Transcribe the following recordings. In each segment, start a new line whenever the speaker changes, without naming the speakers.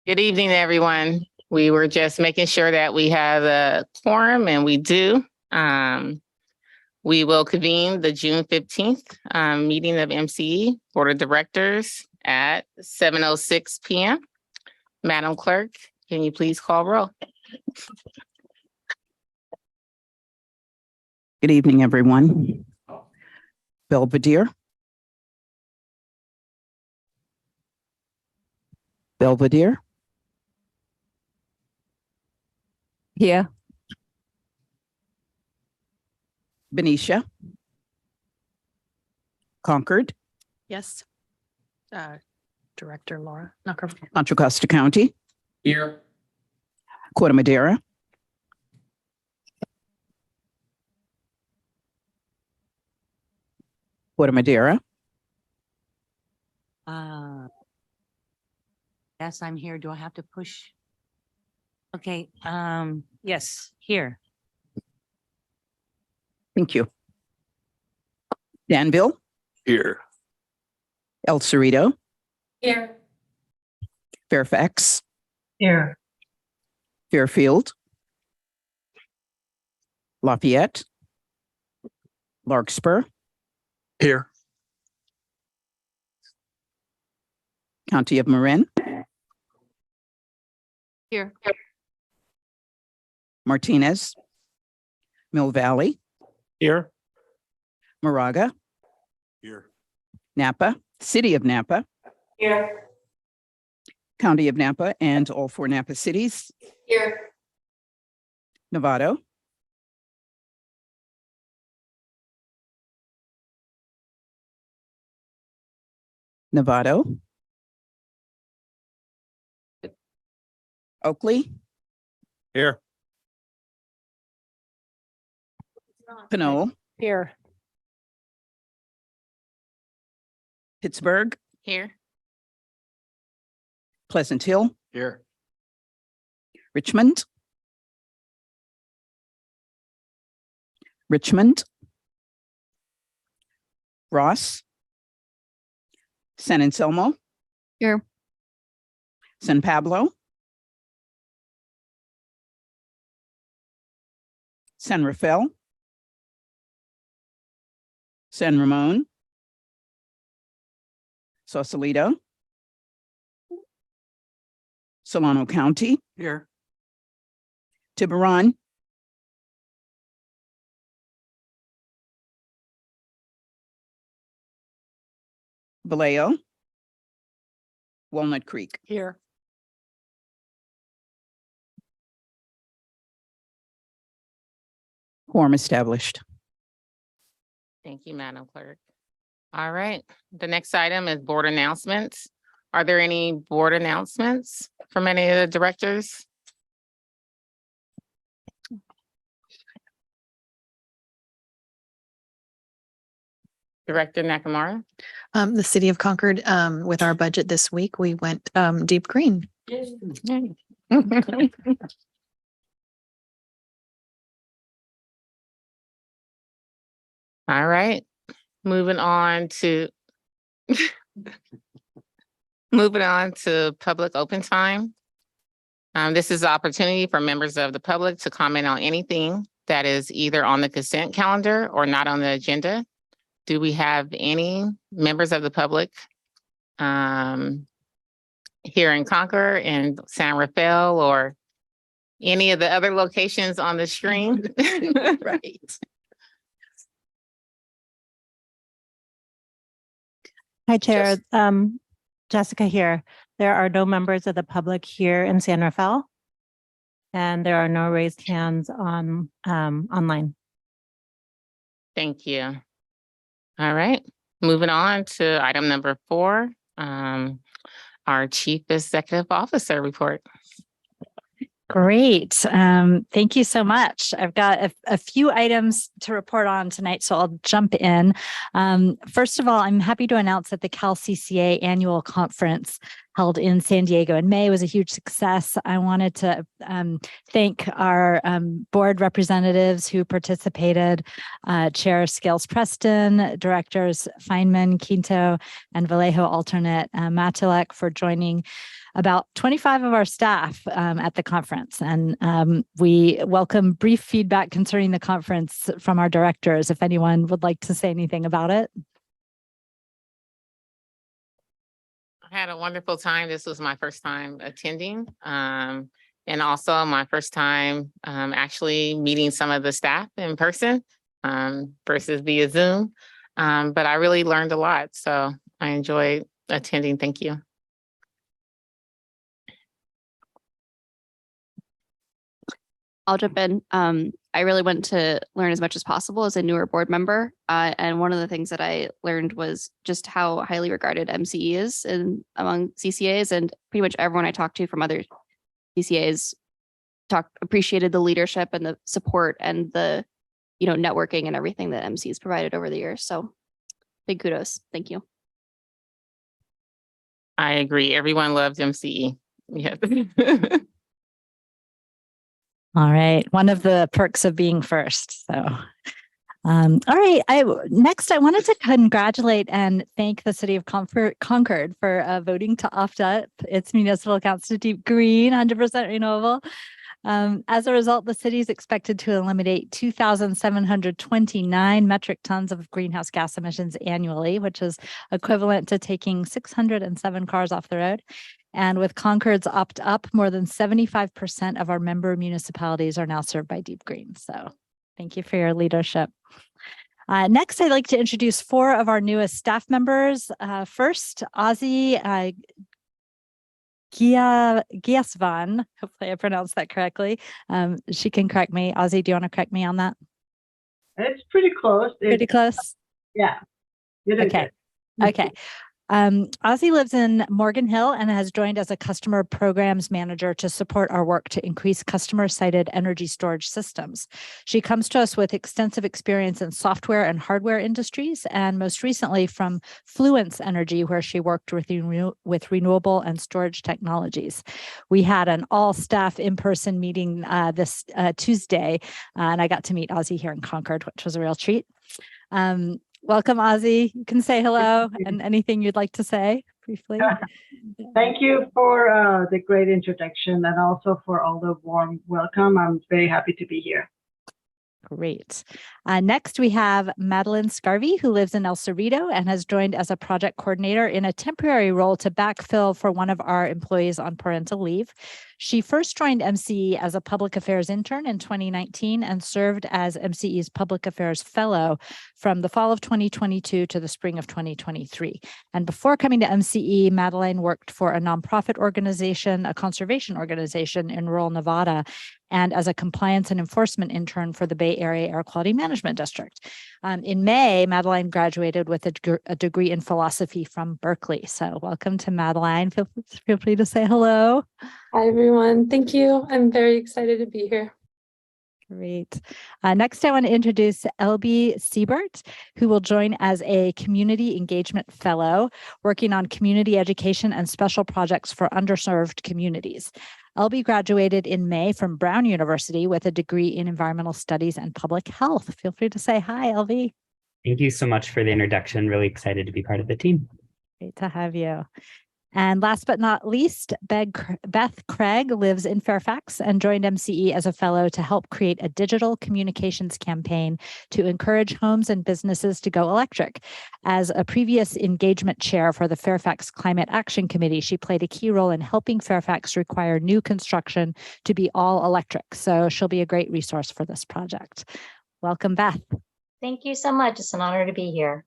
Good evening, everyone. We were just making sure that we have a quorum, and we do. We will convene the June 15th meeting of MCE Board of Directors at 7:06 p.m. Madam Clerk, can you please call roll?
Good evening, everyone. Belvedere. Belvedere.
Here.
Benicia. Concord.
Yes. Director Laura Knucker.
Contra Costa County.
Here.
Corte Madera. Corte Madera.
Yes, I'm here. Do I have to push? Okay, yes, here.
Thank you. Danville.
Here.
El Cerrito.
Here.
Fairfax.
Here.
Fairfield. Lafayette. Larkspur.
Here.
County of Marin.
Here.
Martinez. Mill Valley.
Here.
Moraga.
Here.
Napa. City of Napa.
Here.
County of Napa and all four Napa cities.
Here.
Novato. Novato. Oakley.
Here.
Pinole.
Here.
Pittsburgh.
Here.
Pleasant Hill.
Here.
Richmond. Richmond. Ross. San Anselmo.
Here.
San Pablo. San Rafael. San Ramon. Sausalito. Solano County.
Here.
Tiburon. Vallejo. Walnut Creek.
Here.
Quorum established.
Thank you, Madam Clerk. All right, the next item is board announcements. Are there any board announcements from any of the directors? Director Nakamura?
The city of Concord, with our budget this week, we went deep green.
All right, moving on to public open time. This is the opportunity for members of the public to comment on anything that is either on the consent calendar or not on the agenda. Do we have any members of the public here in Concord and San Rafael or any of the other locations on the screen?
Right.
Hi, Chair. Jessica here. There are no members of the public here in San Rafael. And there are no raised hands on online.
Thank you. All right, moving on to item number 4, our Chief Executive Officer report.
Great. Thank you so much. I've got a few items to report on tonight, so I'll jump in. First of all, I'm happy to announce that the CalCCA annual conference held in San Diego in May was a huge success. I wanted to thank our board representatives who participated, Chair Scales Preston, Directors Feynman, Quinto, and Vallejo alternate Matulek for joining about 25 of our staff at the conference. And we welcome brief feedback concerning the conference from our directors, if anyone would like to say anything about it.
I had a wonderful time. This was my first time attending. And also my first time actually meeting some of the staff in person versus via Zoom. But I really learned a lot. So I enjoyed attending. Thank you.
I'll jump in. I really went to learn as much as possible as a newer board member. And one of the things that I learned was just how highly regarded MCE is among CCAs, and pretty much everyone I talked to from other CCAs appreciated the leadership and the support and the, networking and everything that MC has provided over the years. So big kudos. Thank you.
I agree. Everyone loved MCE. Yes.
All right. One of the perks of being first. So, all right. Next, I wanted to congratulate and thank the city of Concord for voting to opt up its municipal accounts to deep green, 100% renewable. As a result, the city is expected to eliminate 2,729 metric tons of greenhouse gas emissions annually, which is equivalent to taking 607 cars off the road. And with Concord's opt-up, more than 75% of our member municipalities are now served by Deep Green. So thank you for your leadership. Next, I'd like to introduce 4 of our newest staff members. First, Ozzy Giasvan. Hopefully I pronounced that correctly. She can correct me. Ozzy, do you want to correct me on that?
It's pretty close.
Pretty close?
Yeah. You did
Okay.
good.
Okay. Ozzy lives in Morgan Hill and has joined as a customer programs manager to support our work to increase customer-sited energy storage systems. She comes to us with extensive experience in software and hardware industries, and most recently from Fluence Energy, where she worked with renewable and storage technologies. We had an all-staff in-person meeting this Tuesday, and I got to meet Ozzy here in Concord, which was a real treat. Welcome, Ozzy. You can say hello and anything you'd like to say briefly.
Thank you for the great introduction and also for all the warm welcome. I'm very happy to be here.
Great. Next, we have Madeline Scarvey, who lives in El Cerrito and has joined as a project coordinator in a temporary role to backfill for one of our employees on parental leave. She first joined MCE as a public affairs intern in 2019 and served as MCE's public affairs fellow from the fall of 2022 to the spring of 2023. And before coming to MCE, Madeline worked for a nonprofit organization, a conservation organization in rural Nevada, and as a compliance and enforcement intern for the Bay Area Air Quality Management District. In May, Madeline graduated with a degree in philosophy from Berkeley. So welcome to Madeline. Feel free to say hello.
Hi, everyone. Thank you. I'm very excited to be here.
Great. Next, I want to introduce Elby Siebert, who will join as a Community Engagement Fellow, working on community education and special projects for underserved communities. Elby graduated in May from Brown University with a degree in environmental studies and public health. Feel free to say hi, Elby.
Thank you so much for the introduction. Really excited to be part of the team.
Great to have you. And last but not least, Beth Craig lives in Fairfax and joined MCE as a fellow to help create a digital communications campaign to encourage homes and businesses to go electric. As a previous engagement chair for the Fairfax Climate Action Committee, she played a key role in helping Fairfax require new construction to be all electric. So she'll be a great resource for this project. Welcome, Beth.
Thank you so much. It's an honor to be here.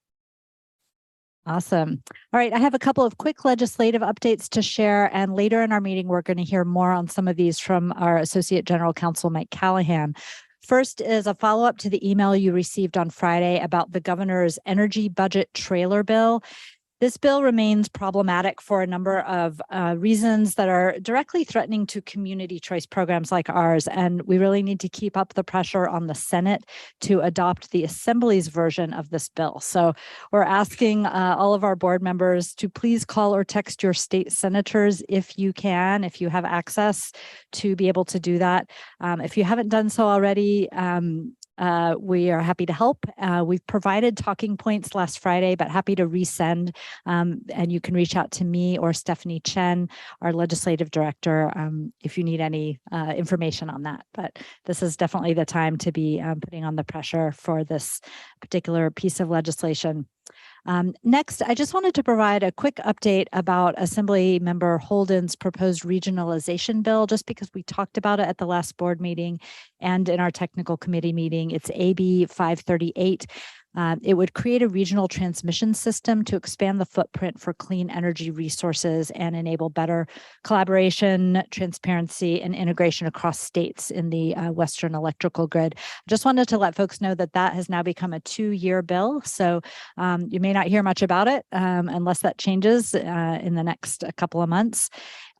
Awesome. All right. I have a couple of quick legislative updates to share. And later in our meeting, we're going to hear more on some of these from our Associate General Counsel, Mike Callahan. First is a follow-up to the email you received on Friday about the governor's energy budget trailer bill. This bill remains problematic for a number of reasons that are directly threatening to community choice programs like ours. And we really need to keep up the pressure on the Senate to adopt the Assembly's version of this bill. So we're asking all of our board members to please call or text your state senators if you can, if you have access to be able to do that. If you haven't done so already, we are happy to help. We've provided talking points last Friday, but happy to resend. And you can reach out to me or Stephanie Chen, our legislative director, if you need any information on that. But this is definitely the time to be putting on the pressure for this particular piece of legislation. Next, I just wanted to provide a quick update about Assembly Member Holden's proposed regionalization bill, just because we talked about it at the last board meeting and in our technical committee meeting. It's AB 538. It would create a regional transmission system to expand the footprint for clean energy resources and enable better collaboration, transparency, and integration across states in the Western electrical grid. I just wanted to let folks know that that has now become a 2-year bill. So you may not hear much about it unless that changes in the next couple of months.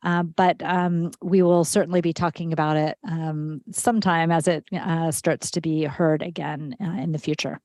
But we will certainly be talking about it sometime as it starts to be heard again in the future.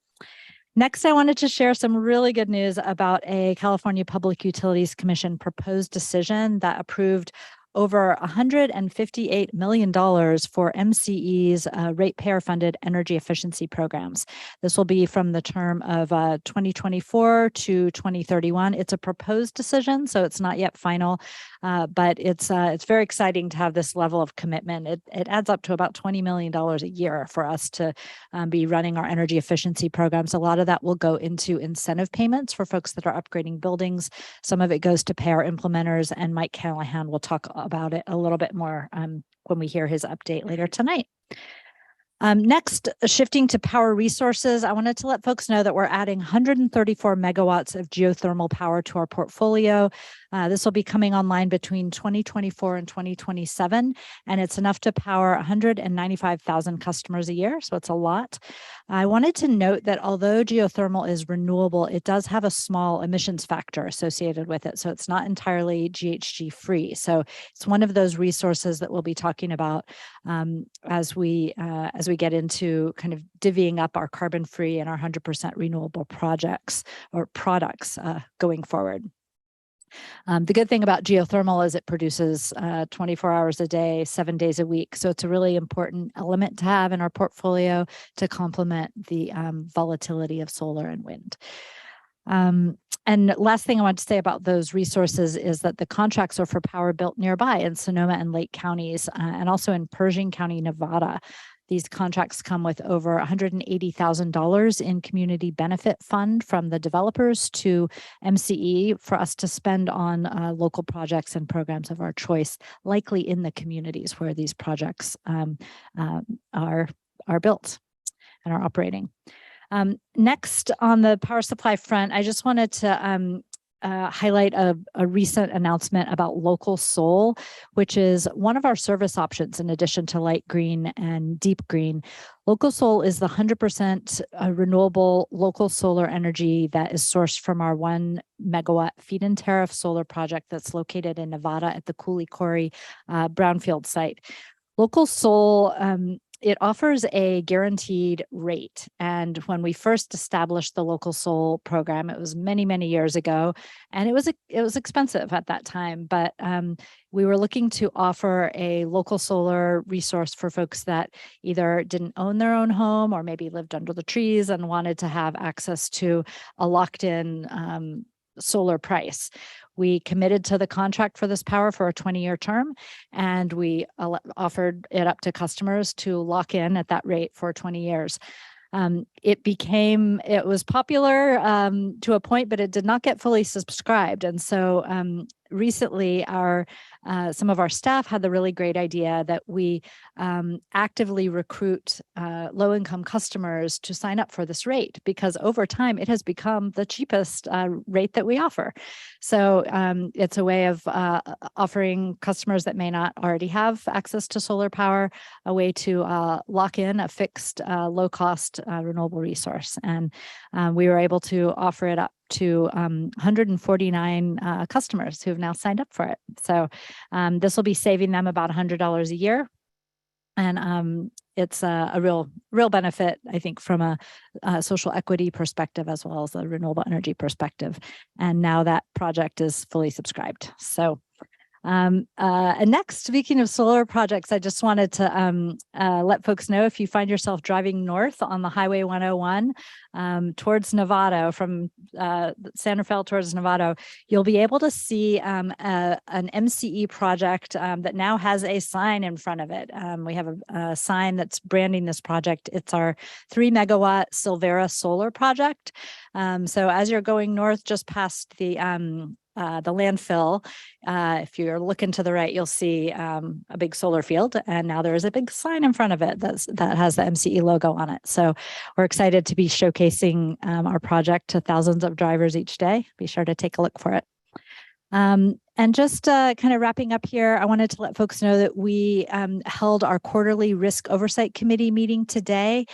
Next, I wanted to share some really good news about a California Public Utilities Commission proposed decision that approved over $158 million for MCE's ratepayer-funded energy efficiency programs. This will be from the term of 2024 to 2031. It's a proposed decision, so it's not yet final, but it's very exciting to have this level of commitment. It adds up to about $20 million a year for us to be running our energy efficiency programs. A lot of that will go into incentive payments for folks that are upgrading buildings. Some of it goes to pay our implementers, and Mike Callahan will talk about it a little bit more when we hear his update later tonight. Next, shifting to power resources, I wanted to let folks know that we're adding 134 megawatts of geothermal power to our portfolio. This will be coming online between 2024 and 2027, and it's enough to power 195,000 customers a year, so it's a lot. I wanted to note that although geothermal is renewable, it does have a small emissions factor associated with it, so it's not entirely GHG free. So it's one of those resources that we'll be talking about as we get into kind of divvying up our carbon free and our 100% renewable projects or products going forward. The good thing about geothermal is it produces 24 hours a day, 7 days a week. So it's a really important element to have in our portfolio to complement the volatility of solar and wind. And last thing I want to say about those resources is that the contracts are for power built nearby in Sonoma and Lake counties and also in Pershing County, Nevada. These contracts come with over $180,000 in community benefit fund from the developers to MCE for us to spend on local projects and programs of our choice, likely in the communities where these projects are built and are operating. Next, on the power supply front, I just wanted to highlight a recent announcement about Local Sol, which is one of our service options in addition to light green and deep green. Local Sol is the 100% renewable local solar energy that is sourced from our 1 megawatt feed-in tariff solar project that's located in Nevada at the Cooley Quarry brownfield site. Local Sol it offers a guaranteed rate. And when we first established the Local Sol program, it was many, many years ago, and it was expensive at that time. But we were looking to offer a local solar resource for folks that either didn't own their own home or maybe lived under the trees and wanted to have access to a locked-in solar price. We committed to the contract for this power for a 20-year term, and we offered it up to customers to lock in at that rate for 20 years. It was popular to a point, but it did not get fully subscribed. And so recently some of our staff had the really great idea that we actively recruit low-income customers to sign up for this rate, because over time it has become the cheapest rate that we offer. So it's a way of offering customers that may not already have access to solar power a way to lock in a fixed low-cost renewable resource. And we were able to offer it up to 149 customers who have now signed up for it. So this will be saving them about $100 a year. And it's a real benefit, I think, from a social equity perspective, as well as a renewable energy perspective. And now that project is fully subscribed. So And next, speaking of solar projects, I just wanted to let folks know if you find yourself driving north on the Highway 101 towards Novato, from San Rafael towards Novato, you'll be able to see an MCE project that now has a sign in front of it. We have a sign that's branding this project. It's our 3 megawatt Silvera solar project. So as you're going north, just past the landfill, if you're looking to the right, you'll see a big solar field, and now there is a big sign in front of it that has the MCE logo on it. So we're excited to be showcasing our project to thousands of drivers each day. Be sure to take a look for it. And just kind of wrapping up here, I wanted to let folks know that we held our quarterly risk oversight committee meeting today.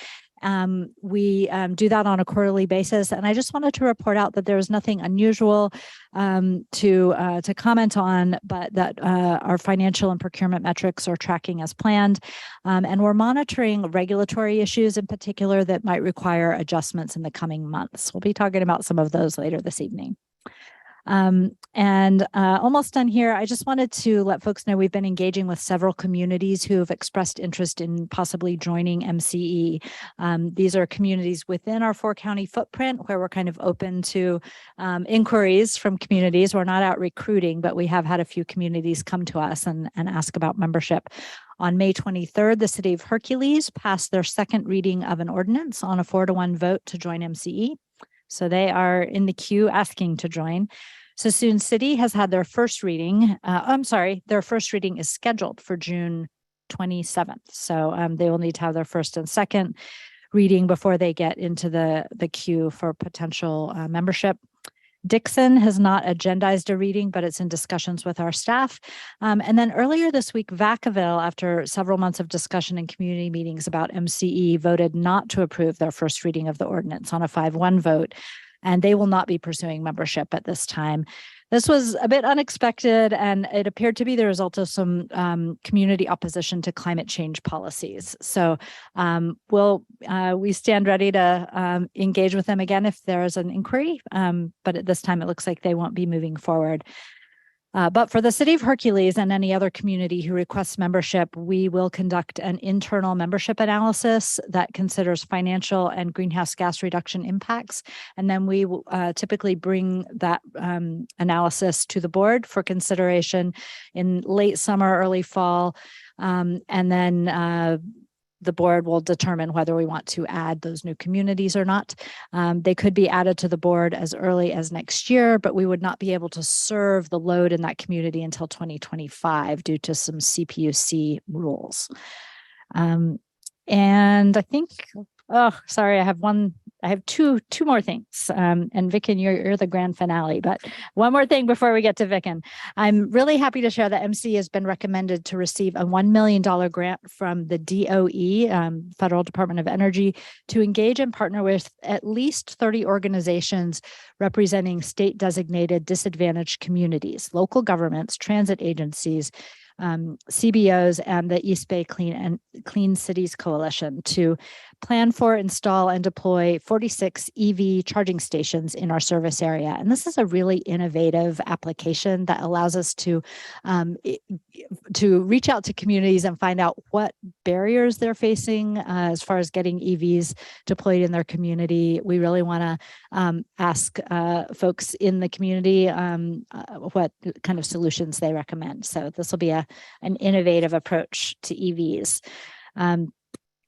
We do that on a quarterly basis, and I just wanted to report out that there was nothing unusual to comment on, but that our financial and procurement metrics are tracking as planned, and we're monitoring regulatory issues in particular that might require adjustments in the coming months. We'll be talking about some of those later this evening. And almost done here. I just wanted to let folks know we've been engaging with several communities who have expressed interest in possibly joining MCE. These are communities within our 4-county footprint where we're kind of open to inquiries from communities. We're not out recruiting, but we have had a few communities come to us and ask about membership. On May 23rd, the city of Hercules passed their second reading of an ordinance on a 4-to-1 vote to join MCE. So they are in the queue asking to join. Sassoon City has had their first reading. Their first reading is scheduled for June 27th. So they will need to have their first and second reading before they get into the queue for potential membership. Dixon has not agendized a reading, but it's in discussions with our staff. And then earlier this week, Vacaville, after several months of discussion and community meetings about MCE, voted not to approve their first reading of the ordinance on a 5-1 vote, and they will not be pursuing membership at this time. This was a bit unexpected, and it appeared to be the result of some community opposition to climate change policies. So we stand ready to engage with them again if there is an inquiry, but at this time it looks like they won't be moving forward. But for the city of Hercules and any other community who requests membership, we will conduct an internal membership analysis that considers financial and greenhouse gas reduction impacts. And then we will typically bring that analysis to the board for consideration in late summer, early fall. And then the board will determine whether we want to add those new communities or not. They could be added to the board as early as next year, but we would not be able to serve the load in that community until 2025 due to some CPUC rules. And I think, I have two more things. And Vicken, you're the grand finale, but one more thing before we get to Vicken. I'm really happy to share that MC has been recommended to receive a $1 million grant from the DOE, Federal Department of Energy, to engage and partner with at least 30 organizations representing state designated disadvantaged communities, local governments, transit agencies, CBOs, and the East Bay Clean Cities Coalition to plan for, install, and deploy 46 EV charging stations in our service area. And this is a really innovative application that allows us to reach out to communities and find out what barriers they're facing as far as getting EVs deployed in their community. We really want to ask folks in the community what kind of solutions they recommend. So this will be an innovative approach to EVs.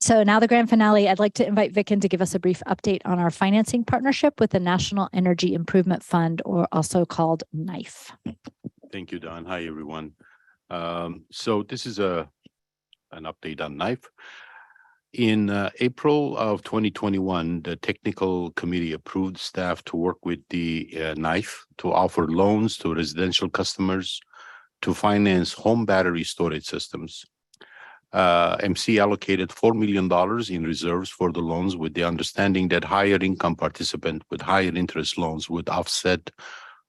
So now the grand finale, I'd like to invite Vicken to give us a brief update on our financing partnership with the National Energy Improvement Fund, or also called NIFE.
Thank you, Don. Hi, everyone. So this is an update on NIFE. In April of 2021, the technical committee approved staff to work with the NIFE to offer loans to residential customers to finance home battery storage systems. MC allocated $4 million in reserves for the loans with the understanding that higher income participant with higher interest loans would offset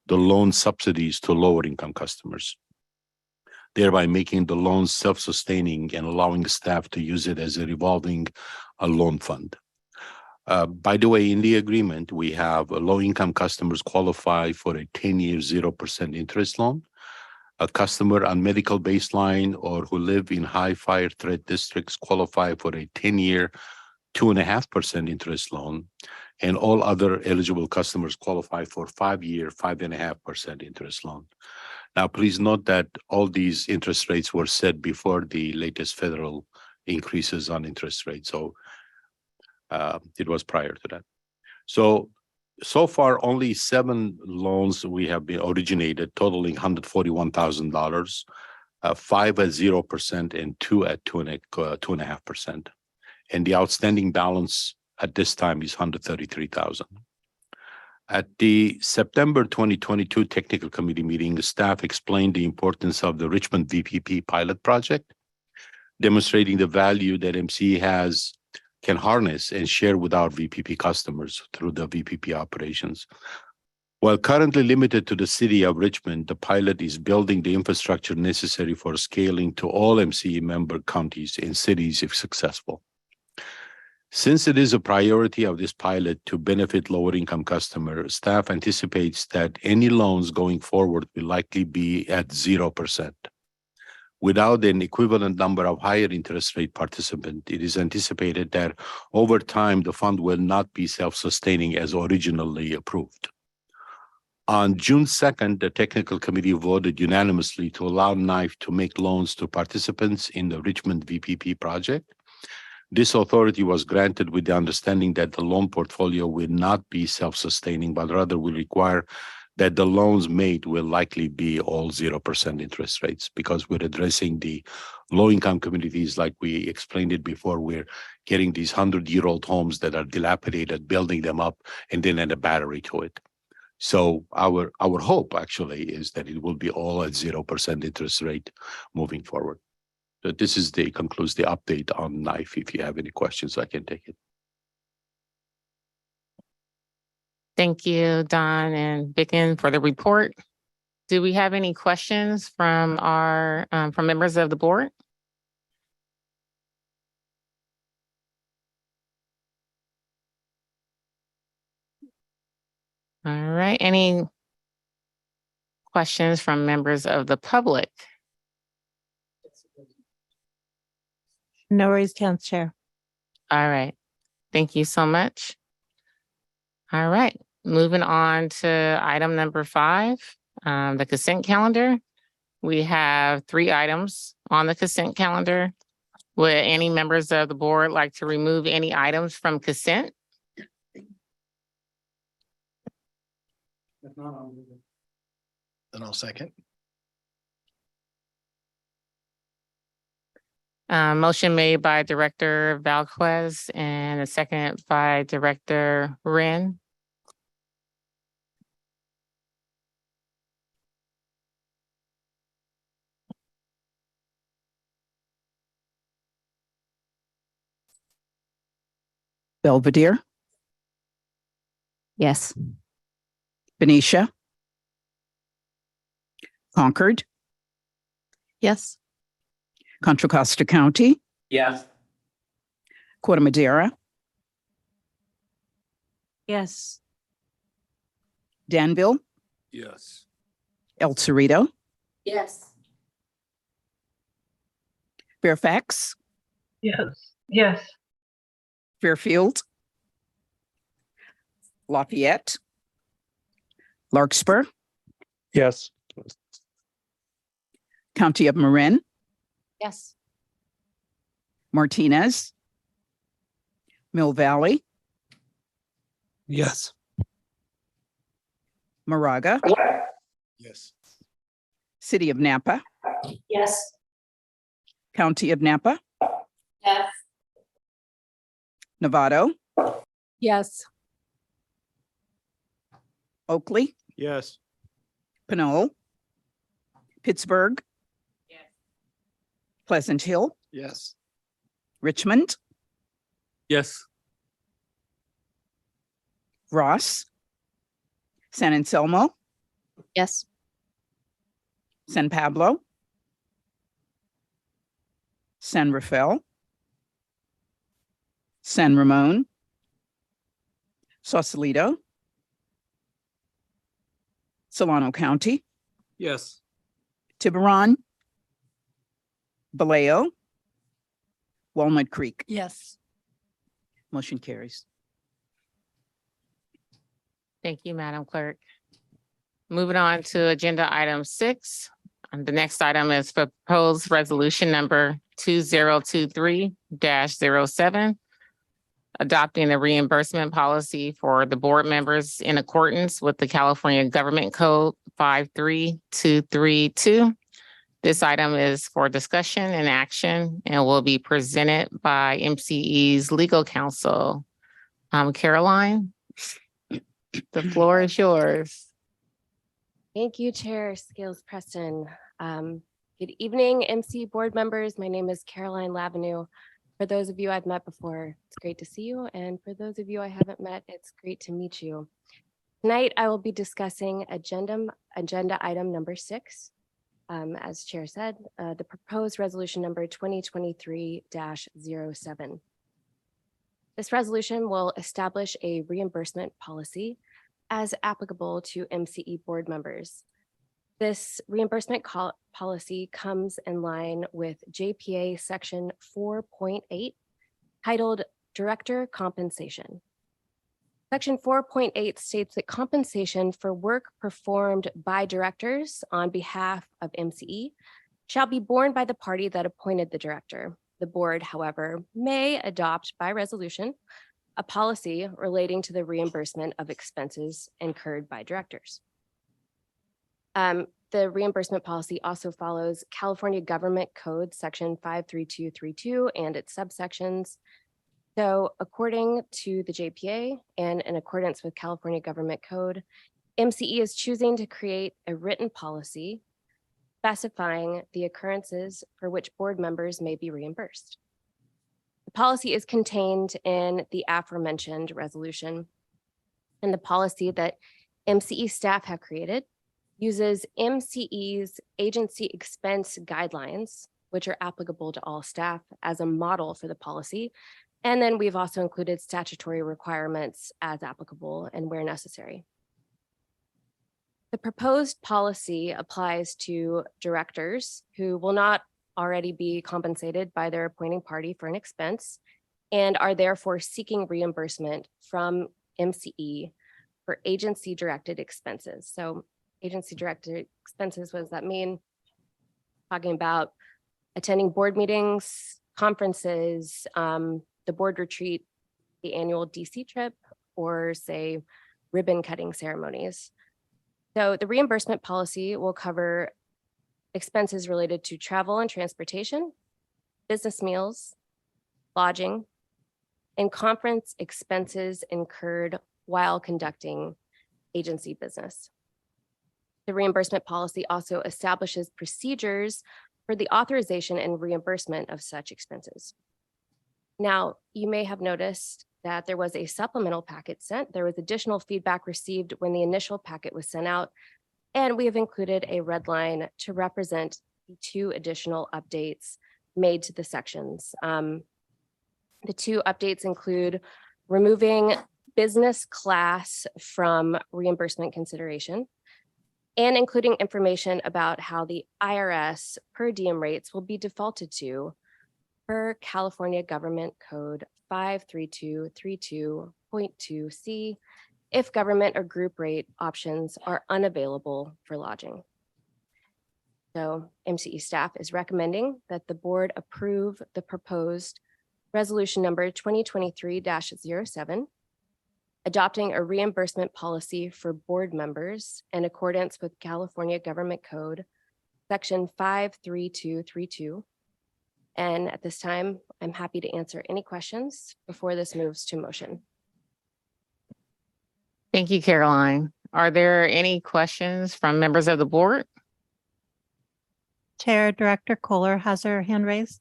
the loan subsidies to lower income customers, thereby making the loans self-sustaining and allowing staff to use it as a revolving loan fund. By the way, in the agreement, we have low-income customers qualify for a 10-year 0% interest loan. A customer on medical baseline or who live in high fire threat districts qualify for a 10-year, 2.5% interest loan, and all other eligible customers qualify for 5-year, 5.5% interest loan. Now, please note that all these interest rates were set before the latest federal increases on interest rates. So it was prior to that. So far, only 7 loans we have been originated, totaling $141,000, 5 at 0% and 2 at 2.5%. And the outstanding balance at this time is $133,000. At the September 2022 Technical Committee meeting, the staff explained the importance of the Richmond VPP pilot project, demonstrating the value that MCE can harness and share with our VPP customers through the VPP operations. While currently limited to the city of Richmond, the pilot is building the infrastructure necessary for scaling to all MCE member counties and cities if successful. Since it is a priority of this pilot to benefit lower-income customers, staff anticipates that any loans going forward will likely be at 0%. Without an equivalent number of higher interest rate participants, it is anticipated that over time, the fund will not be self-sustaining as originally approved. On June 2nd, the Technical Committee voted unanimously to allow NIFE to make loans to participants in the Richmond VPP project. This authority was granted with the understanding that the loan portfolio will not be self-sustaining, but rather will require that the loans made will likely be all 0% interest rates, because we're addressing the low-income communities like we explained it before. We're getting these 100-year-old homes that are dilapidated, building them up, and then add a battery to it. So our hope actually is that it will be all at 0% interest rate moving forward. So this concludes the update on NIFE. If you have any questions, I can take it.
Thank you, Don and Vicken, for the report. Do we have any questions from from members of the board? All right, any questions from members of the public?
No raised hands, Chair.
All right, thank you so much. All right, moving on to item number 5, the consent calendar. We have 3 items on the consent calendar. Would any members of the board like to remove any items from consent?
Then I'll second.
Motion made by Director Valquez and a second by Director Marin.
Belvedere,
Yes.
Benicia, Concord,
Yes.
Contra Costa County,
Yes.
Corte Madera,
Yes.
Danville,
Yes.
El Cerrito,
Yes.
Fairfax,
Yes. Yes.
Fairfield, Lafayette, Larkspur,
Yes.
County of Marin,
Yes.
Martinez, Mill Valley,
Yes.
Moraga,
Yes.
City of Napa,
Yes.
County of Napa,
Yes.
Novato,
Yes.
Oakley,
Yes.
Pinole, Pittsburgh, Pleasant Hill,
Yes.
Richmond,
Yes.
Ross, San Anselmo,
Yes.
San Pablo, San Rafael, San Ramon, Sausalito, Solano County,
Yes.
Tiburon, Vallejo, Walnut Creek.
Yes.
Motion carries.
Thank you, Madam Clerk. Moving on to agenda item 6. The next item is proposed resolution number 2023-07, adopting the reimbursement policy for the board members in accordance with the California Government Code 53232. This item is for discussion and action and will be presented by MCE's legal counsel. Caroline, the floor is yours.
Thank you, Chair Scales Preston. Good evening, MC board members. My name is Caroline Lavenue. For those of you I've met before, it's great to see you. And for those of you I haven't met, it's great to meet you. Tonight, I will be discussing agenda item number 6. As Chair said, the proposed resolution number 2023-07. This resolution will establish a reimbursement policy as applicable to MCE board members. This reimbursement policy comes in line with JPA section 4.8 titled Director Compensation. Section 4.8 states that compensation for work performed by directors on behalf of MCE shall be borne by the party that appointed the director. The board, however, may adopt by resolution a policy relating to the reimbursement of expenses incurred by directors. The reimbursement policy also follows California Government Code section 53232 and its subsections. So according to the JPA and in accordance with California Government Code, MCE is choosing to create a written policy specifying the occurrences for which board members may be reimbursed. The policy is contained in the aforementioned resolution, and the policy that MCE staff have created uses MCE's agency expense guidelines, which are applicable to all staff, as a model for the policy. And then we've also included statutory requirements as applicable and where necessary. The proposed policy applies to directors who will not already be compensated by their appointing party for an expense and are therefore seeking reimbursement from MCE for agency directed expenses. So agency directed expenses, what does that mean? Talking about attending board meetings, conferences, the board retreat, the annual DC trip, or say ribbon cutting ceremonies. So the reimbursement policy will cover expenses related to travel and transportation, business meals, lodging, and conference expenses incurred while conducting agency business. The reimbursement policy also establishes procedures for the authorization and reimbursement of such expenses. Now, you may have noticed that there was a supplemental packet sent. There was additional feedback received when the initial packet was sent out, and we have included a red line to represent the 2 additional updates made to the sections. The 2 updates include removing business class from reimbursement consideration and including information about how the IRS per diem rates will be defaulted to per California Government Code 53232.2C if government or group rate options are unavailable for lodging. So MCE staff is recommending that the board approve the proposed resolution number 2023-07, adopting a reimbursement policy for board members in accordance with California Government Code section 53232. And at this time, I'm happy to answer any questions before this moves to motion.
Thank you, Caroline. Are there any questions from members of the board?
Chair, Director Kohler has her hand raised.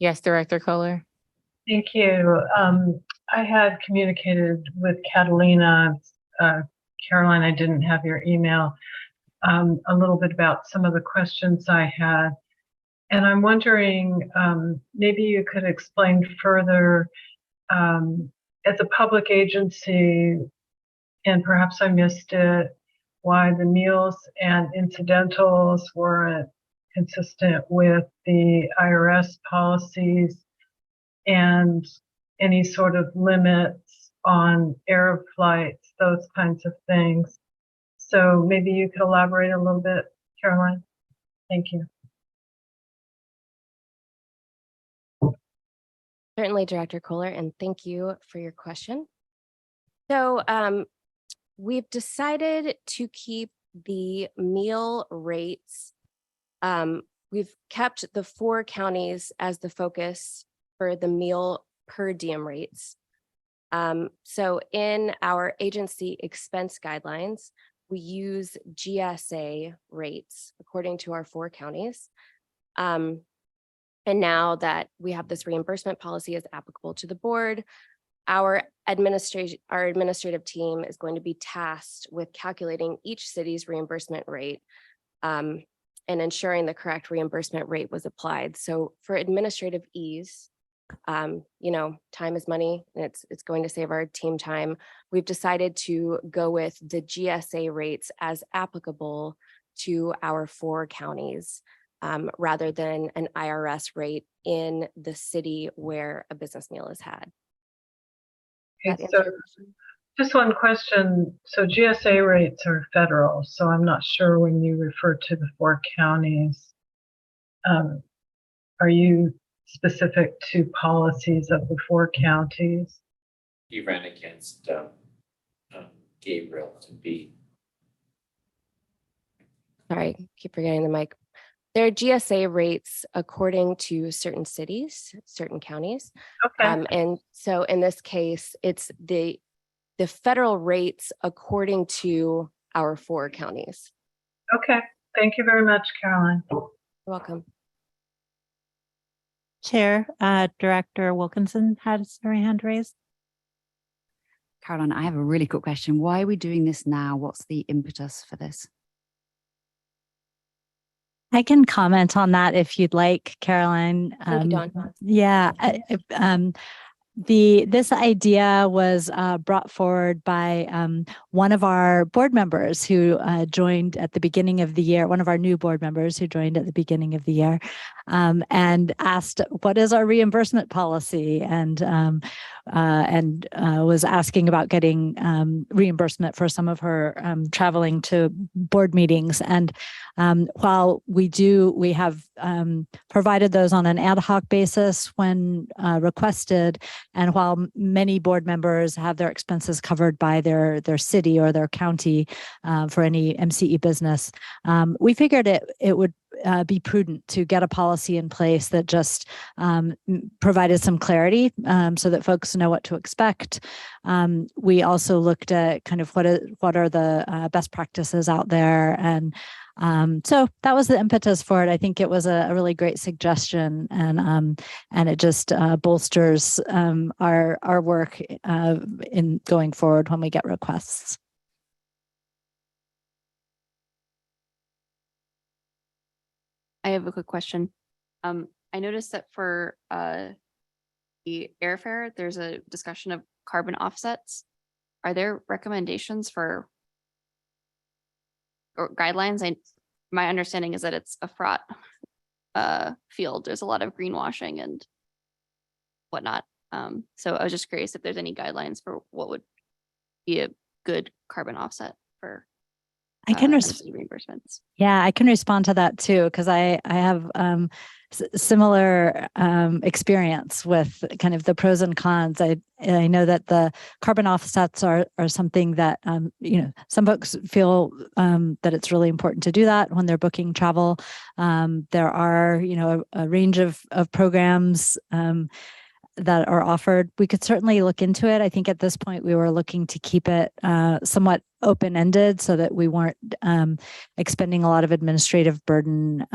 Yes, Director Kohler.
Thank you. I had communicated with Catalina. Caroline, I didn't have your email, a little bit about some of the questions I had. And I'm wondering, maybe you could explain further, as a public agency, and perhaps I missed it, why the meals and incidentals weren't consistent with the IRS policies and any sort of limits on air flights, those kinds of things. So maybe you could elaborate a little bit, Caroline. Thank you.
Certainly, Director Kohler, and thank you for your question. So we've decided to keep the meal rates. We've kept the 4 counties as the focus for the meal per diem rates. So in our agency expense guidelines, we use GSA rates according to our 4 counties. And now that we have this reimbursement policy as applicable to the board, our administrative team is going to be tasked with calculating each city's reimbursement rate and ensuring the correct reimbursement rate was applied. So for administrative ease, you know, time is money, and it's going to save our team time. We've decided to go with the GSA rates as applicable to our 4 counties, rather than an IRS rate in the city where a business meal is had.
Okay, so just one question. So GSA rates are federal, so I'm not sure when you refer to the 4 counties, are you specific to policies of the 4 counties?
You ran against Gabriel to be.
Sorry, keep forgetting the mic. There are GSA rates according to certain cities, certain counties.
Okay.
And so in this case, it's the federal rates according to our 4 counties.
Okay. Thank you very much, Caroline.
You're welcome.
Chair, Director Wilkinson has her hand raised.
Caroline, I have a really quick question. Why are we doing this now? What's the impetus for this?
I can comment on that if you'd like, Caroline.
Thank you, Dawn.
Yeah, this idea was brought forward by one of our board members who joined at the beginning of the year, one of our new board members who joined at the beginning of the year, and asked, what is our reimbursement policy? And was asking about getting reimbursement for some of her traveling to board meetings. And while we have provided those on an ad hoc basis when requested, and while many board members have their expenses covered by their city or their county for any MCE business, we figured it would be prudent to get a policy in place that just provided some clarity so that folks know what to expect. We also looked at kind of what are the best practices out there, and so that was the impetus for it. I think it was a really great suggestion, and it just bolsters our work in going forward when we get requests.
I have a quick question. I noticed that for the airfare, there's a discussion of carbon offsets. Are there recommendations for or guidelines? My understanding is that it's a fraught field. There's a lot of greenwashing and whatnot. So I was just curious if there's any guidelines for what would be a good carbon offset for
I can
reimbursements.
Yeah, I can respond to that too, because I have similar experience with kind of the pros and cons. I know that the carbon offsets are something that some folks feel that it's really important to do that when they're booking travel. There are a range of programs that are offered. We could certainly look into it. I think at this point we were looking to keep it somewhat open-ended so that we weren't expending a lot of administrative burden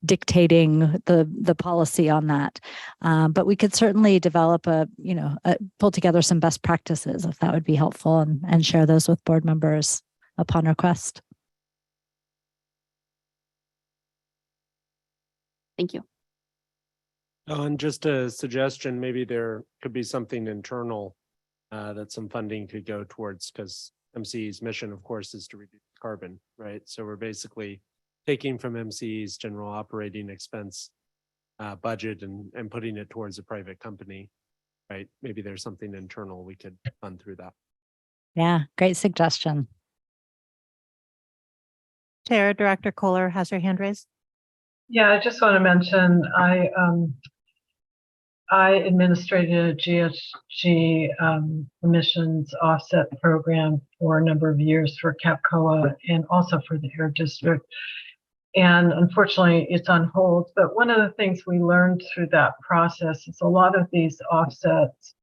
dictating the policy on that. But we could certainly develop pull together some best practices if that would be helpful, and share those with board members upon request.
Thank you.
Just a suggestion, maybe there could be something internal that some funding could go towards, because MCE's mission, of course, is to reduce carbon, right? So we're basically taking from MCE's general operating expense budget and putting it towards a private company, right? Maybe there's something internal we could fund through that.
Yeah, great suggestion.
Chair, Director Kohler has her hand raised.
Yeah, I just want to mention, I administrated a GHG emissions offset program for a number of years for Capcoa and also for the Air District. And unfortunately, it's on hold. But one of the things we learned through that process is a lot of these offsets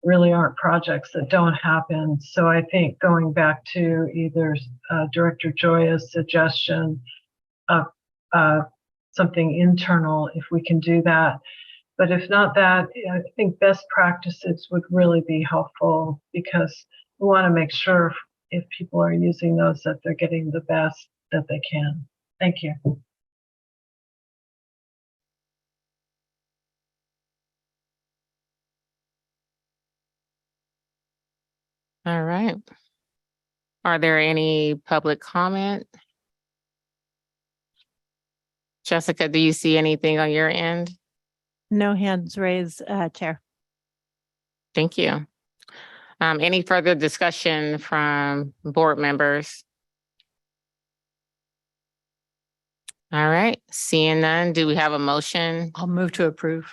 really aren't projects that don't happen. So I think going back to either Director Joya's suggestion of something internal, if we can do that. But if not that, I think best practices would really be helpful because we want to make sure if people are using those that they're getting the best that they can. Thank you.
All right. Are there any public comment? Jessica, do you see anything on your end?
No hands raised, Chair.
Thank you. Any further discussion from board members? All right, seeing none, do we have a motion?
I'll move to approve.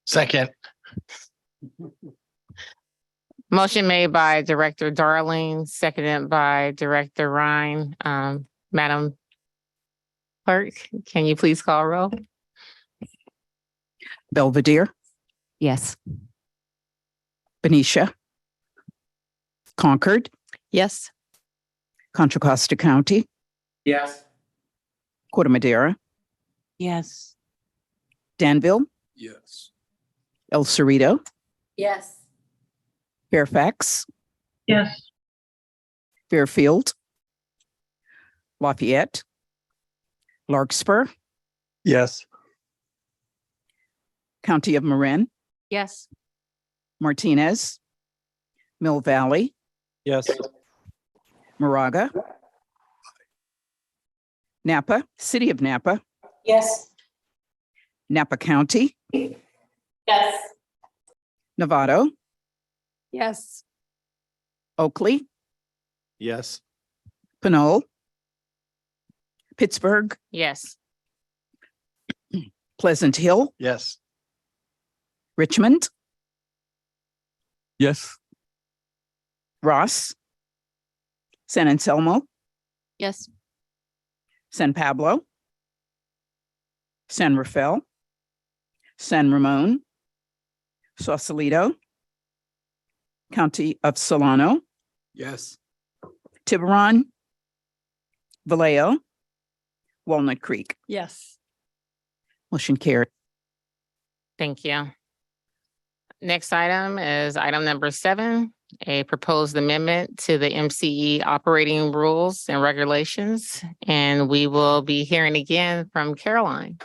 Second.
Motion made by Director Darling, seconded by Director Ryan. Madam Clerk, can you please call roll?
Belvedere,
Yes.
Benicia, Concord,
Yes.
Contra Costa County,
Yes.
Corte Madera,
Yes.
Danville,
Yes.
El Cerrito,
Yes.
Fairfax,
Yes.
Fairfield, Lafayette, Larkspur,
Yes.
County of Marin,
Yes.
Martinez, Mill Valley,
Yes.
Moraga, Napa, City of Napa,
Yes.
Napa County,
Yes.
Novato,
Yes.
Oakley,
Yes.
Pinole, Pittsburgh,
Yes.
Pleasant Hill,
Yes.
Richmond,
Yes.
Ross, San Anselmo,
Yes.
San Pablo, San Rafael, San Ramon, Sausalito, County of Solano,
Yes.
Tiburon, Vallejo, Walnut Creek.
Yes.
Motion carried.
Thank you. Next item is item number 7, a proposed amendment to the MCE operating rules and regulations. And we will be hearing again from Caroline.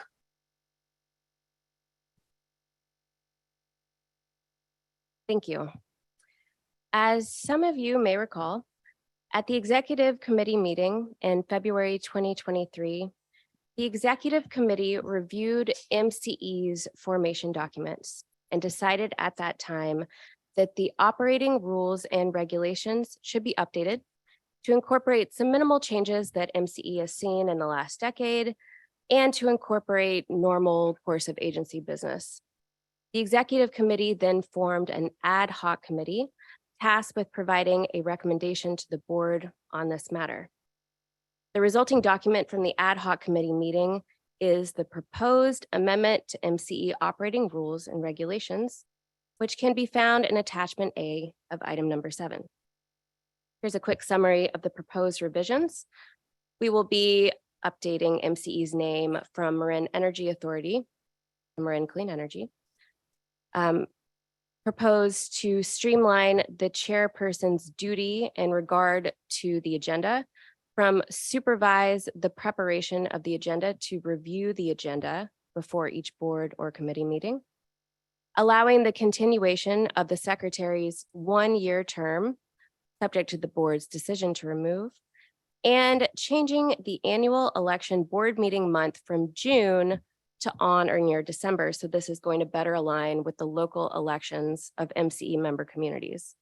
Thank you. As some of you may recall, at the Executive Committee meeting in February 2023, the Executive Committee reviewed MCE's formation documents and decided at that time that the operating rules and regulations should be updated to incorporate some minimal changes that MCE has seen in the last decade and to incorporate normal course of agency business. The Executive Committee then formed an ad hoc committee tasked with providing a recommendation to the board on this matter. The resulting document from the ad hoc committee meeting is the proposed amendment to MCE operating rules and regulations, which can be found in attachment A of item number 7. Here's a quick summary of the proposed revisions. We will be updating MCE's name from Marin Energy Authority to Marin Clean Energy. Proposed to streamline the chairperson's duty in regard to the agenda from supervise the preparation of the agenda to review the agenda before each board or committee meeting, allowing the continuation of the secretary's 1-year term, subject to the board's decision to remove, and changing the annual election board meeting month from June to on or near December. So this is going to better align with the local elections of MCE member communities.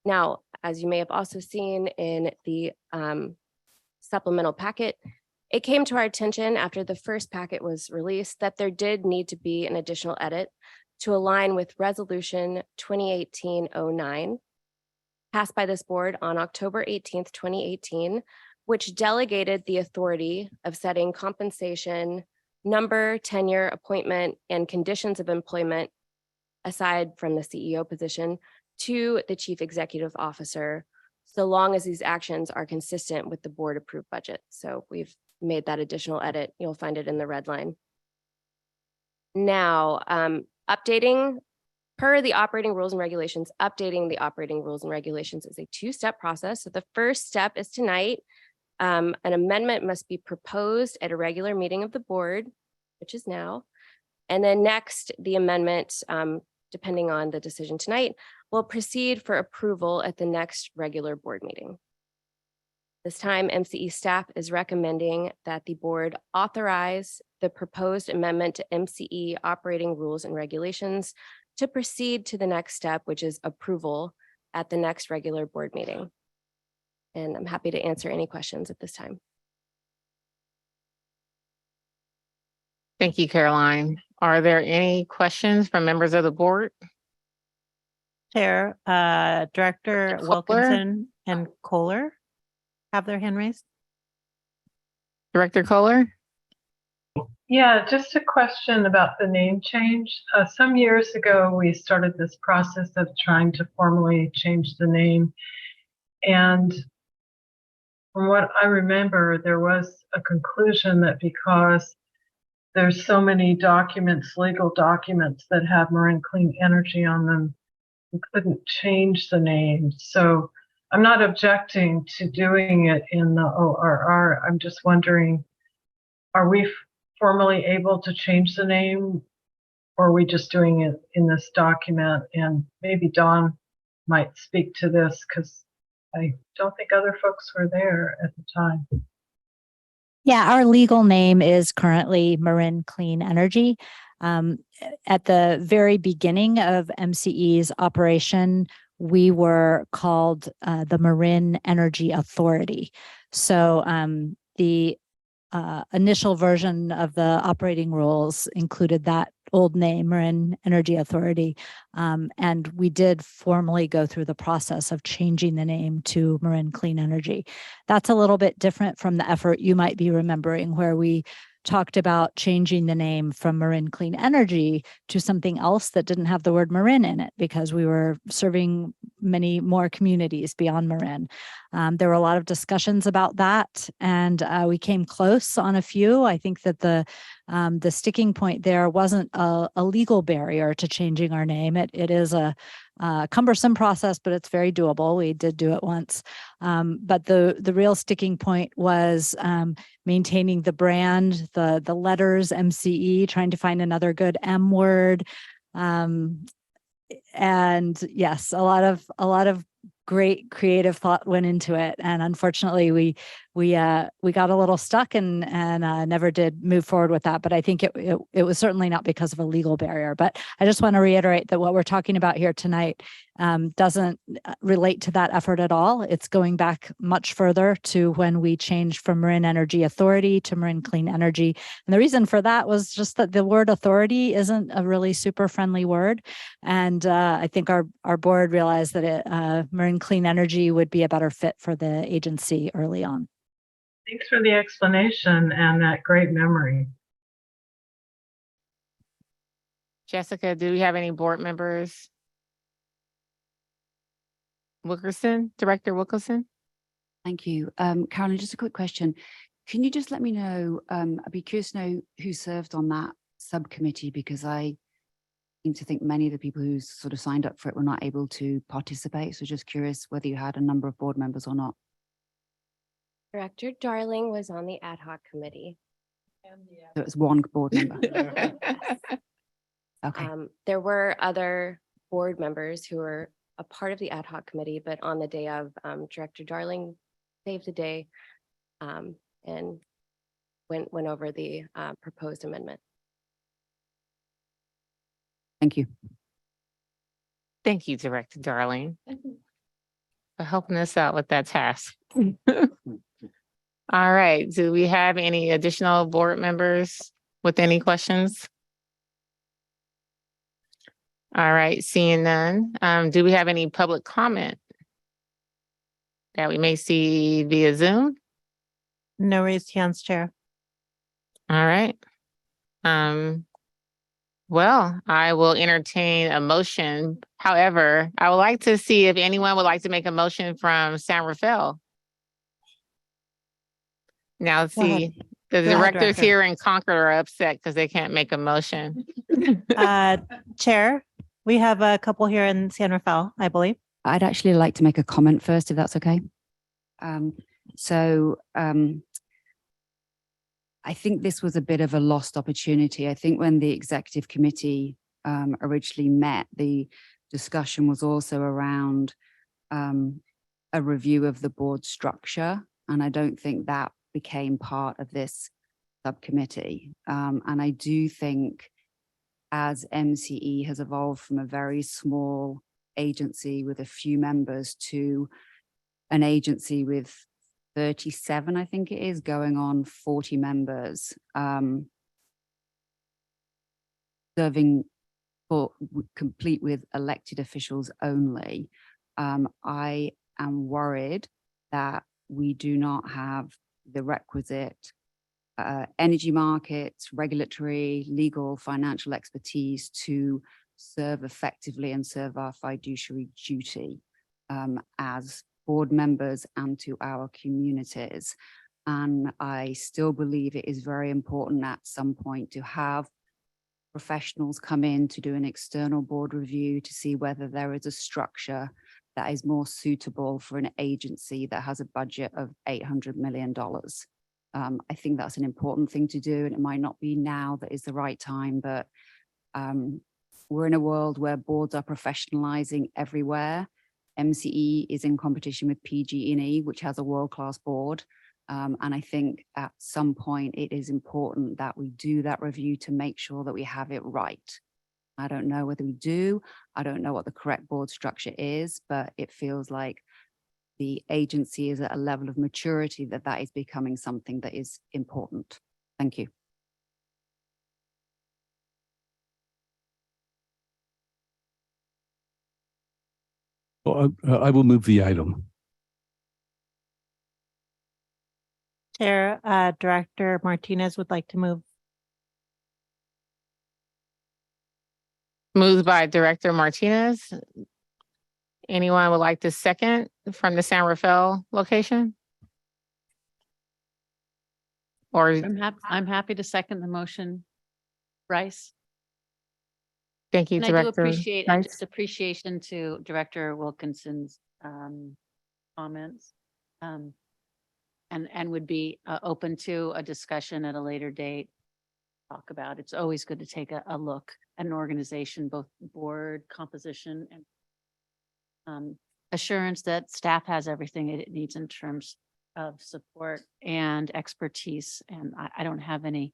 Now, as you may have also seen in the supplemental packet, it came to our attention after the first packet was released that there did need to be an additional edit to align with Resolution 2018-09, passed by this board on October 18th, 2018, which delegated the authority of setting compensation, number, tenure, appointment, and conditions of employment, aside from the CEO position, to the Chief Executive Officer, so long as these actions are consistent with the board approved budget. So we've made that additional edit. You'll find it in the red line. Now, updating per the operating rules and regulations, updating the operating rules and regulations is a two-step process. So the first step is tonight. An amendment must be proposed at a regular meeting of the board, which is now. And then next, the amendment, depending on the decision tonight, will proceed for approval at the next regular board meeting. This time, MCE staff is recommending that the board authorize the proposed amendment to MCE operating rules and regulations to proceed to the next step, which is approval at the next regular board meeting. And I'm happy to answer any questions at this time.
Thank you, Caroline. Are there any questions from members of the board?
Chair, Director
Kohler?
Wilkinson and Kohler have their hand raised.
Director Kohler?
Yeah, just a question about the name change. Some years ago, we started this process of trying to formally change the name. And from what I remember, there was a conclusion that because there's so many documents, legal documents that have Marin Clean Energy on them, we couldn't change the name. So I'm not objecting to doing it in the ORR. I'm just wondering, are we formally able to change the name, or are we just doing it in this document? And maybe Dawn might speak to this because I don't think other folks were there at the time.
Yeah, our legal name is currently Marin Clean Energy. At the very beginning of MCE's operation, we were called the Marin Energy Authority. So the initial version of the operating rules included that old name, Marin Energy Authority. And we did formally go through the process of changing the name to Marin Clean Energy. That's a little bit different from the effort you might be remembering, where we talked about changing the name from Marin Clean Energy to something else that didn't have the word Marin in it, because we were serving many more communities beyond Marin. There were a lot of discussions about that, and we came close on a few. I think that the sticking point there wasn't a legal barrier to changing our name. It is a cumbersome process, but it's very doable. We did do it once. But the real sticking point was maintaining the brand, the letters MCE, trying to find another good M word. And yes, a lot of great creative thought went into it. And unfortunately, we got a little stuck and never did move forward with that. But I think it was certainly not because of a legal barrier. But I just want to reiterate that what we're talking about here tonight doesn't relate to that effort at all. It's going back much further to when we changed from Marin Energy Authority to Marin Clean Energy. And the reason for that was just that the word authority isn't a really super friendly word. And I think our board realized that Marin Clean Energy would be a better fit for the agency early on.
Thanks for the explanation and that great memory.
Jessica, do we have any board members? Wilkerson, Director Wilkerson?
Thank you. Caroline, just a quick question. Can you just let me know, I'd be curious to know who served on that subcommittee, because I seem to think many of the people who sort of signed up for it were not able to participate. So just curious whether you had a number of board members or not.
Director Darling was on the ad hoc committee.
So it was one board member.
Okay. There were other board members who were a part of the ad hoc committee, but on the day of, Director Darling saved the day and went over the proposed amendment.
Thank you.
Thank you, Director Darling, for helping us out with that task. All right, do we have any additional board members with any questions? All right, seeing none, do we have any public comment that we may see via Zoom?
No raised hands, Chair.
All right. Well, I will entertain a motion. However, I would like to see if anyone would like to make a motion from San Rafael. Now,
Go ahead.
see, the
Go ahead,
directors
Director.
here in Concord are upset because they can't make a motion.
Chair, we have a couple here in San Rafael, I believe.
I'd actually like to make a comment first, if that's okay. I think this was a bit of a lost opportunity. I think when the executive committee originally met, the discussion was also around a review of the board structure. And I don't think that became part of this subcommittee. And I do think as MCE has evolved from a very small agency with a few members to an agency with 37, I think it is, going on 40 members, serving complete with elected officials only. I am worried that we do not have the requisite energy markets, regulatory, legal, financial expertise to serve effectively and serve our fiduciary duty as board members and to our communities. And I still believe it is very important at some point to have professionals come in to do an external board review to see whether there is a structure that is more suitable for an agency that has a budget of $800 million. I think that's an important thing to do, and it might not be now that is the right time, but we're in a world where boards are professionalizing everywhere. MCE is in competition with PG&E, which has a world-class board. And I think at some point it is important that we do that review to make sure that we have it right. I don't know whether we do. I don't know what the correct board structure is, but it feels like the agency is at a level of maturity that is becoming something that is important. Thank you.
Well, I will move the item.
Chair, Director Martinez would like to move.
Moved by Director Martinez. Anyone would like to second from the San Rafael location? Or,
I'm happy to second the motion. Bryce?
thank you,
And I do
Director.
appreciate,
Rice.
just appreciation to Director Wilkinson's comments. And would be open to a discussion at a later date. Talk about, it's always good to take a look at an organization, both board composition and assurance that staff has everything it needs in terms of support and expertise. And I don't have any,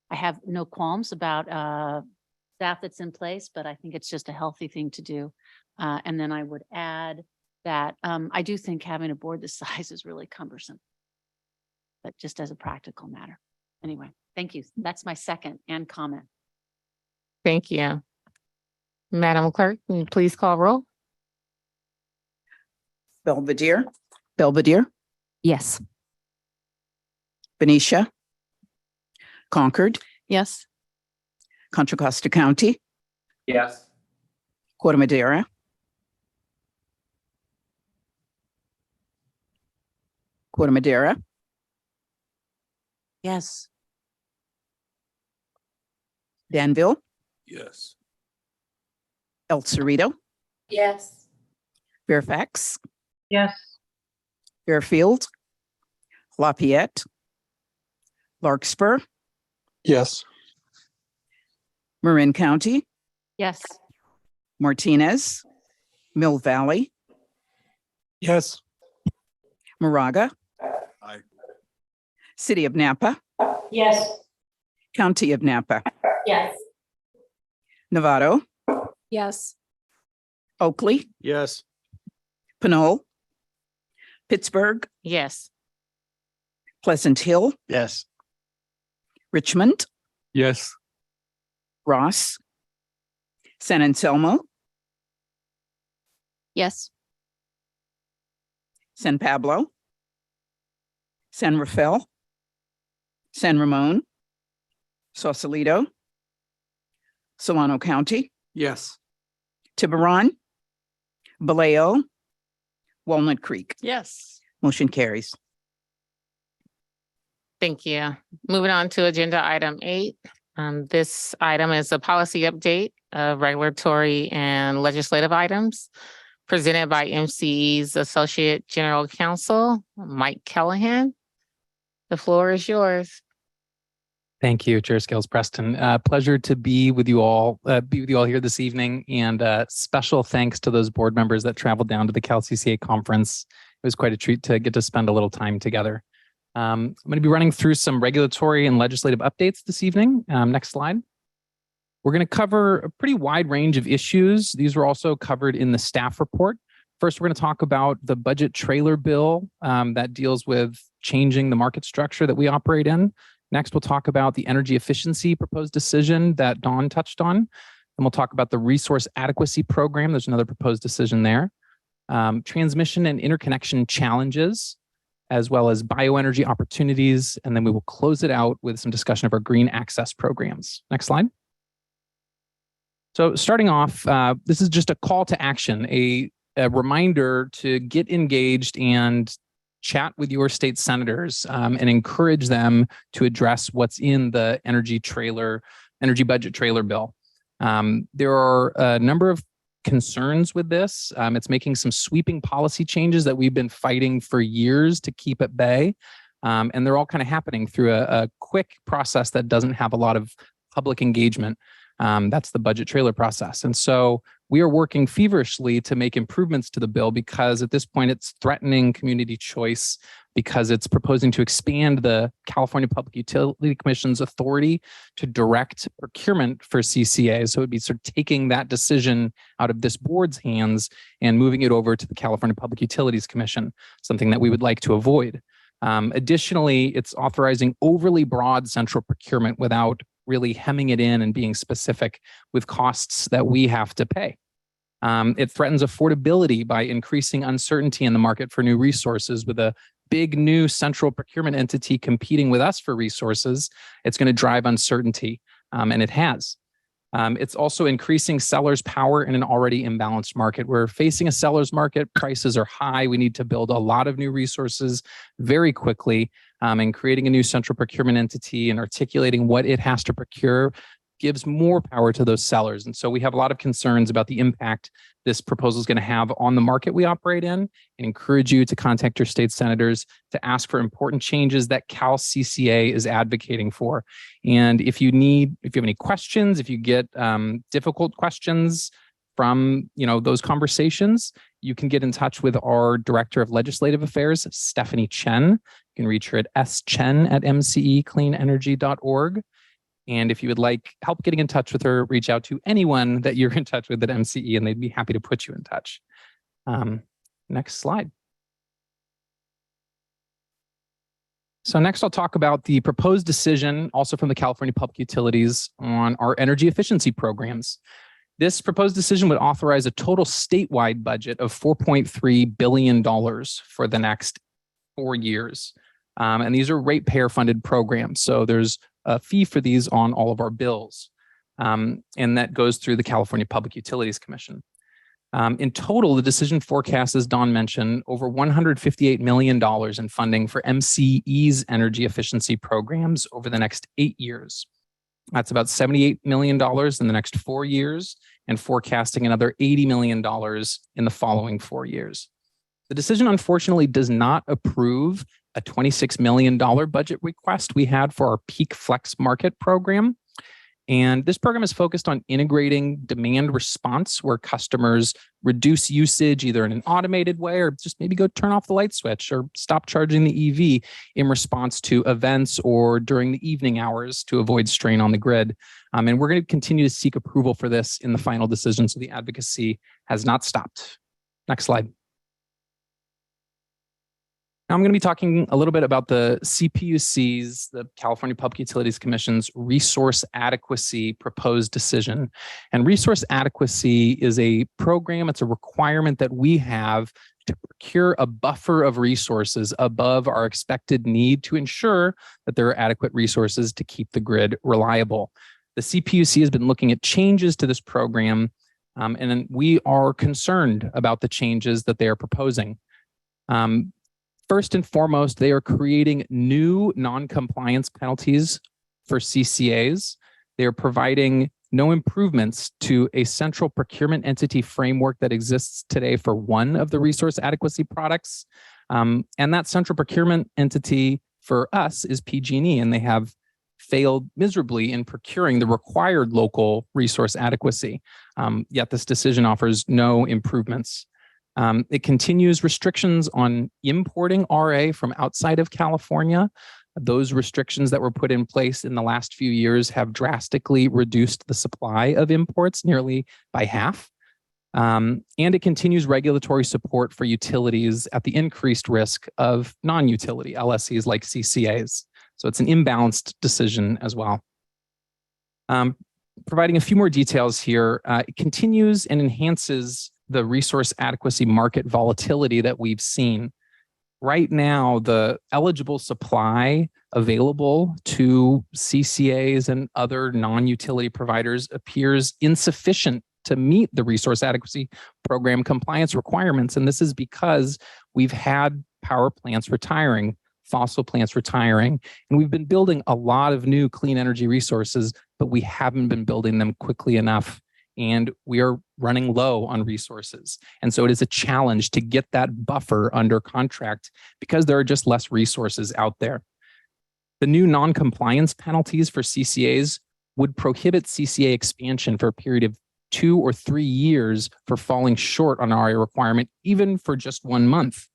I have no qualms about staff that's in place, but I think it's just a healthy thing to do. And then I would add that I do think having a board this size is really cumbersome, but just as a practical matter. Anyway, thank you. That's my second and comment.
Thank you. Madam Clerk, can you please call roll?
Belvedere. Belvedere.
Yes.
Benicia. Concord.
Yes.
Contra Costa County.
Yes.
Corte Madera. Corte Madera.
Yes.
Danville.
Yes.
El Cerrito.
Yes.
Fairfax.
Yes.
Fairfield. Lafayette. Larkspur.
Yes.
Marin County.
Yes.
Martinez. Mill Valley.
Yes.
Moraga. City of Napa,
Yes.
County of Napa,
Yes.
Novato,
Yes.
Oakley,
Yes.
Pinole, Pittsburgh,
Yes.
Pleasant Hill,
Yes.
Richmond,
Yes.
Ross, San Anselmo,
Yes.
San Pablo, San Rafael, San Ramon, Sausalito, Solano County,
Yes.
Tiburon, Vallejo, Walnut Creek.
Yes.
Motion carries.
Thank you. Moving on to agenda item 8. This item is a policy update of regulatory and legislative items presented by MCE's Associate General Counsel, Mike Callahan. The floor is yours.
Thank you, Chair Scales Preston. Pleasure to be with you all here this evening, and special thanks to those board members that traveled down to the CalCCA conference. It was quite a treat to get to spend a little time together. I'm going to be running through some regulatory and legislative updates this evening. Next slide. We're going to cover a pretty wide range of issues. These were also covered in the staff report. First, we're going to talk about the budget trailer bill that deals with changing the market structure that we operate in. Next, we'll talk about the energy efficiency proposed decision that Dawn touched on. And we'll talk about the resource adequacy program. There's another proposed decision there. Transmission and interconnection challenges, as well as bioenergy opportunities. And then we will close it out with some discussion of our green access programs. Next slide. So starting off, this is just a call to action, a reminder to get engaged and chat with your state senators and encourage them to address what's in the energy budget trailer bill. There are a number of concerns with this. It's making some sweeping policy changes that we've been fighting for years to keep at bay. And they're all kind of happening through a quick process that doesn't have a lot of public engagement. That's the budget trailer process. And so we are working feverishly to make improvements to the bill because at this point it's threatening community choice because it's proposing to expand the California Public Utility Commission's authority to direct procurement for CCA. So it would be sort of taking that decision out of this board's hands and moving it over to the California Public Utilities Commission, something that we would like to avoid. Additionally, it's authorizing overly broad central procurement without really hemming it in and being specific with costs that we have to pay. It threatens affordability by increasing uncertainty in the market for new resources with a big new central procurement entity competing with us for resources. It's going to drive uncertainty, and it has. It's also increasing sellers' power in an already imbalanced market. We're facing a seller's market. Prices are high. We need to build a lot of new resources very quickly, and creating a new central procurement entity and articulating what it has to procure gives more power to those sellers. And so we have a lot of concerns about the impact this proposal is going to have on the market we operate in, and encourage you to contact your state senators to ask for important changes that CalCCA is advocating for. And if you have any questions, if you get difficult questions from those conversations, you can get in touch with our Director of Legislative Affairs, Stephanie Chen. You can reach her at schen@mcecleanenergy.org. And if you would like help getting in touch with her, reach out to anyone that you're in touch with at MCE, and they'd be happy to put you in touch. Next slide. So next I'll talk about the proposed decision, also from the California Public Utilities, on our energy efficiency programs. This proposed decision would authorize a total statewide budget of $4.3 billion for the next 4 years. And these are ratepayer funded programs. So there's a fee for these on all of our bills. And that goes through the California Public Utilities Commission. In total, the decision forecasts, as Dawn mentioned, over $158 million in funding for MCE's energy efficiency programs over the next 8 years. That's about $78 million in the next 4 years, and forecasting another $80 million in the following 4 years. The decision, unfortunately, does not approve a $26 million budget request we had for our Peak Flex Market program. And this program is focused on integrating demand response where customers reduce usage either in an automated way or just maybe go turn off the light switch or stop charging the EV in response to events or during the evening hours to avoid strain on the grid. And we're going to continue to seek approval for this in the final decision. So the advocacy has not stopped. Next slide. Now I'm going to be talking a little bit about the CPUC's, the California Public Utilities Commission's resource adequacy proposed decision. And resource adequacy is a program, it's a requirement that we have to procure a buffer of resources above our expected need to ensure that there are adequate resources to keep the grid reliable. The CPUC has been looking at changes to this program, and we are concerned about the changes that they are proposing. First and foremost, they are creating new non-compliance penalties for CCAs. They are providing no improvements to a central procurement entity framework that exists today for one of the resource adequacy products. And that central procurement entity for us is PG&E, and they have failed miserably in procuring the required local resource adequacy. Yet this decision offers no improvements. It continues restrictions on importing RA from outside of California. Those restrictions that were put in place in the last few years have drastically reduced the supply of imports nearly by half. And it continues regulatory support for utilities at the increased risk of non-utility LSCs like CCAs. So it's an imbalanced decision as well. Providing a few more details here, it continues and enhances the resource adequacy market volatility that we've seen. Right now, the eligible supply available to CCAs and other non-utility providers appears insufficient to meet the resource adequacy program compliance requirements. And this is because we've had power plants retiring, fossil plants retiring, and we've been building a lot of new clean energy resources, but we haven't been building them quickly enough. And we are running low on resources. And so it is a challenge to get that buffer under contract because there are just less resources out there. The new non-compliance penalties for CCAs would prohibit CCA expansion for a period of 2 or 3 years for falling short on RA requirement, even for just 1 month.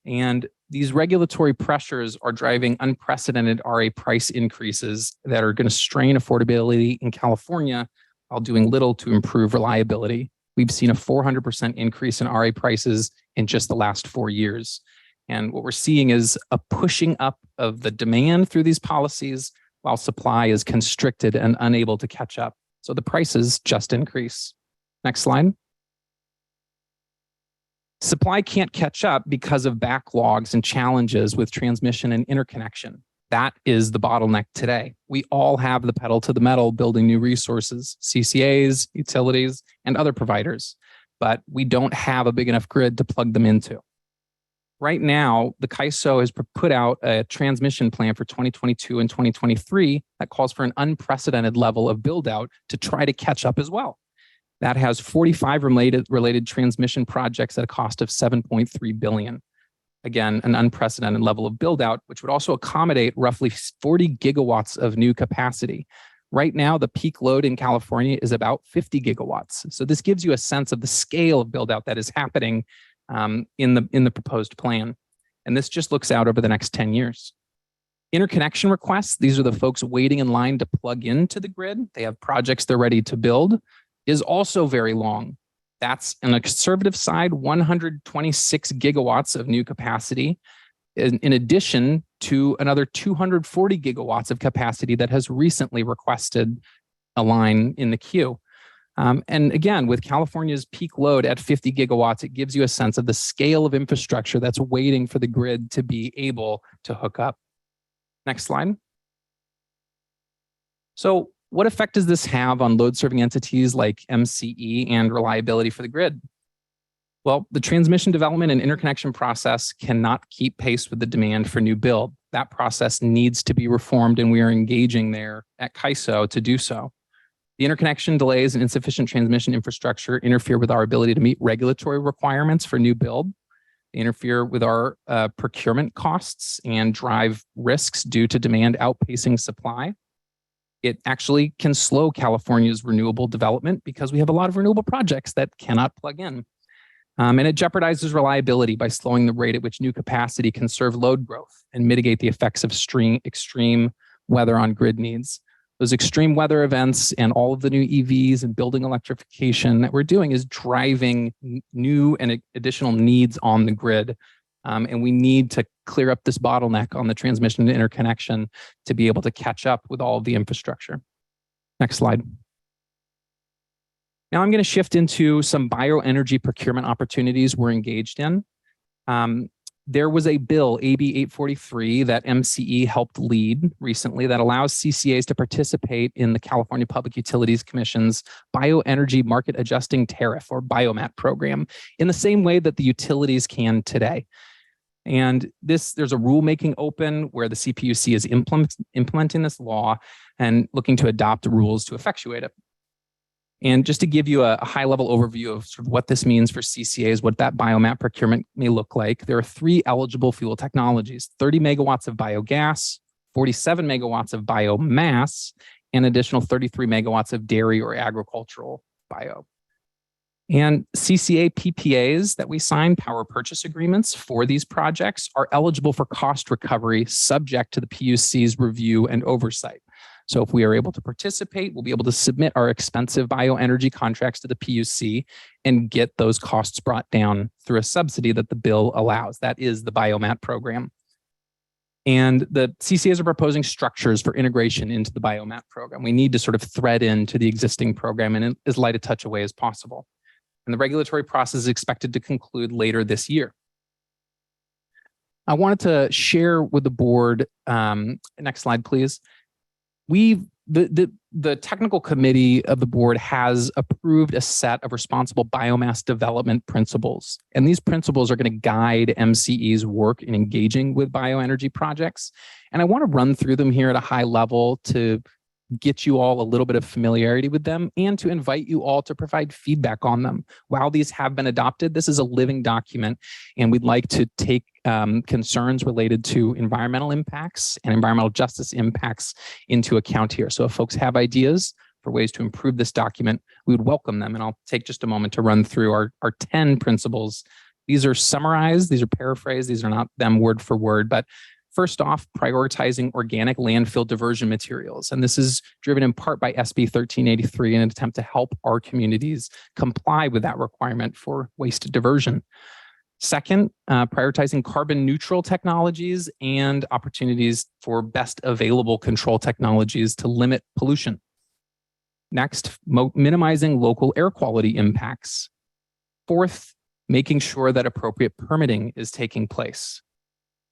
And these regulatory pressures are driving unprecedented RA price increases that are going to strain affordability in California while doing little to improve reliability. We've seen a 400% increase in RA prices in just the last 4 years. And what we're seeing is a pushing up of the demand through these policies while supply is constricted and unable to catch up. So the prices just increase. Next slide. Supply can't catch up because of backlogs and challenges with transmission and interconnection. That is the bottleneck today. We all have the pedal to the metal building new resources, CCAs, utilities, and other providers, but we don't have a big enough grid to plug them into. Right now, the CAISO has put out a transmission plan for 2022 and 2023 that calls for an unprecedented level of build out to try to catch up as well. That has 45 related transmission projects at a cost of $7.3 billion. Again, an unprecedented level of build out, which would also accommodate roughly 40 gigawatts of new capacity. Right now, the peak load in California is about 50 gigawatts. So this gives you a sense of the scale of build out that is happening in the proposed plan. And this just looks out over the next 10 years. Interconnection requests, these are the folks waiting in line to plug into the grid. They have projects they're ready to build, is also very long. That's on a conservative side, 126 gigawatts of new capacity, in addition to another 240 gigawatts of capacity that has recently requested a line in the queue. And again, with California's peak load at 50 gigawatts, it gives you a sense of the scale of infrastructure that's waiting for the grid to be able to hook up. Next slide. So what effect does this have on load-serving entities like MCE and reliability for the grid? Well, the transmission development and interconnection process cannot keep pace with the demand for new build. That process needs to be reformed, and we are engaging there at CAISO to do so. The interconnection delays and insufficient transmission infrastructure interfere with our ability to meet regulatory requirements for new build. They interfere with our procurement costs and drive risks due to demand outpacing supply. It actually can slow California's renewable development because we have a lot of renewable projects that cannot plug in. And it jeopardizes reliability by slowing the rate at which new capacity can serve load growth and mitigate the effects of extreme weather on grid needs. Those extreme weather events and all of the new EVs and building electrification that we're doing is driving new and additional needs on the grid. And we need to clear up this bottleneck on the transmission and interconnection to be able to catch up with all of the infrastructure. Next slide. Now I'm going to shift into some bioenergy procurement opportunities we're engaged in. There was a bill, AB 843, that MCE helped lead recently that allows CCAs to participate in the California Public Utilities Commission's Bioenergy Market Adjusting Tariff, or BioMAT program, in the same way that the utilities can today. And there's a rulemaking open where the CPUC is implementing this law and looking to adopt rules to effectuate it. And just to give you a high-level overview of sort of what this means for CCAs, what that BioMAT procurement may look like, there are 3 eligible fuel technologies: 30 megawatts of biogas, 47 megawatts of biomass, and additional 33 megawatts of dairy or agricultural bio. And CCA PPAs that we sign, power purchase agreements for these projects, are eligible for cost recovery subject to the PUC's review and oversight. So if we are able to participate, we'll be able to submit our expensive bioenergy contracts to the PUC and get those costs brought down through a subsidy that the bill allows. That is the BioMAT program. And the CCAs are proposing structures for integration into the BioMAT program. We need to sort of thread into the existing program in as light a touch away as possible. And the regulatory process is expected to conclude later this year. I wanted to share with the board, next slide, please. The technical committee of the board has approved a set of responsible biomass development principles. And these principles are going to guide MCE's work in engaging with bioenergy projects. And I want to run through them here at a high level to get you all a little bit of familiarity with them and to invite you all to provide feedback on them. While these have been adopted, this is a living document, and we'd like to take concerns related to environmental impacts and environmental justice impacts into account here. So if folks have ideas for ways to improve this document, we would welcome them. And I'll take just a moment to run through our 10 principles. These are summarized, these are paraphrased, these are not them word for word, but first off, prioritizing organic landfill diversion materials. And this is driven in part by SB 1383 in an attempt to help our communities comply with that requirement for waste diversion. Second, prioritizing carbon neutral technologies and opportunities for best available control technologies to limit pollution. Next, minimizing local air quality impacts. Fourth, making sure that appropriate permitting is taking place.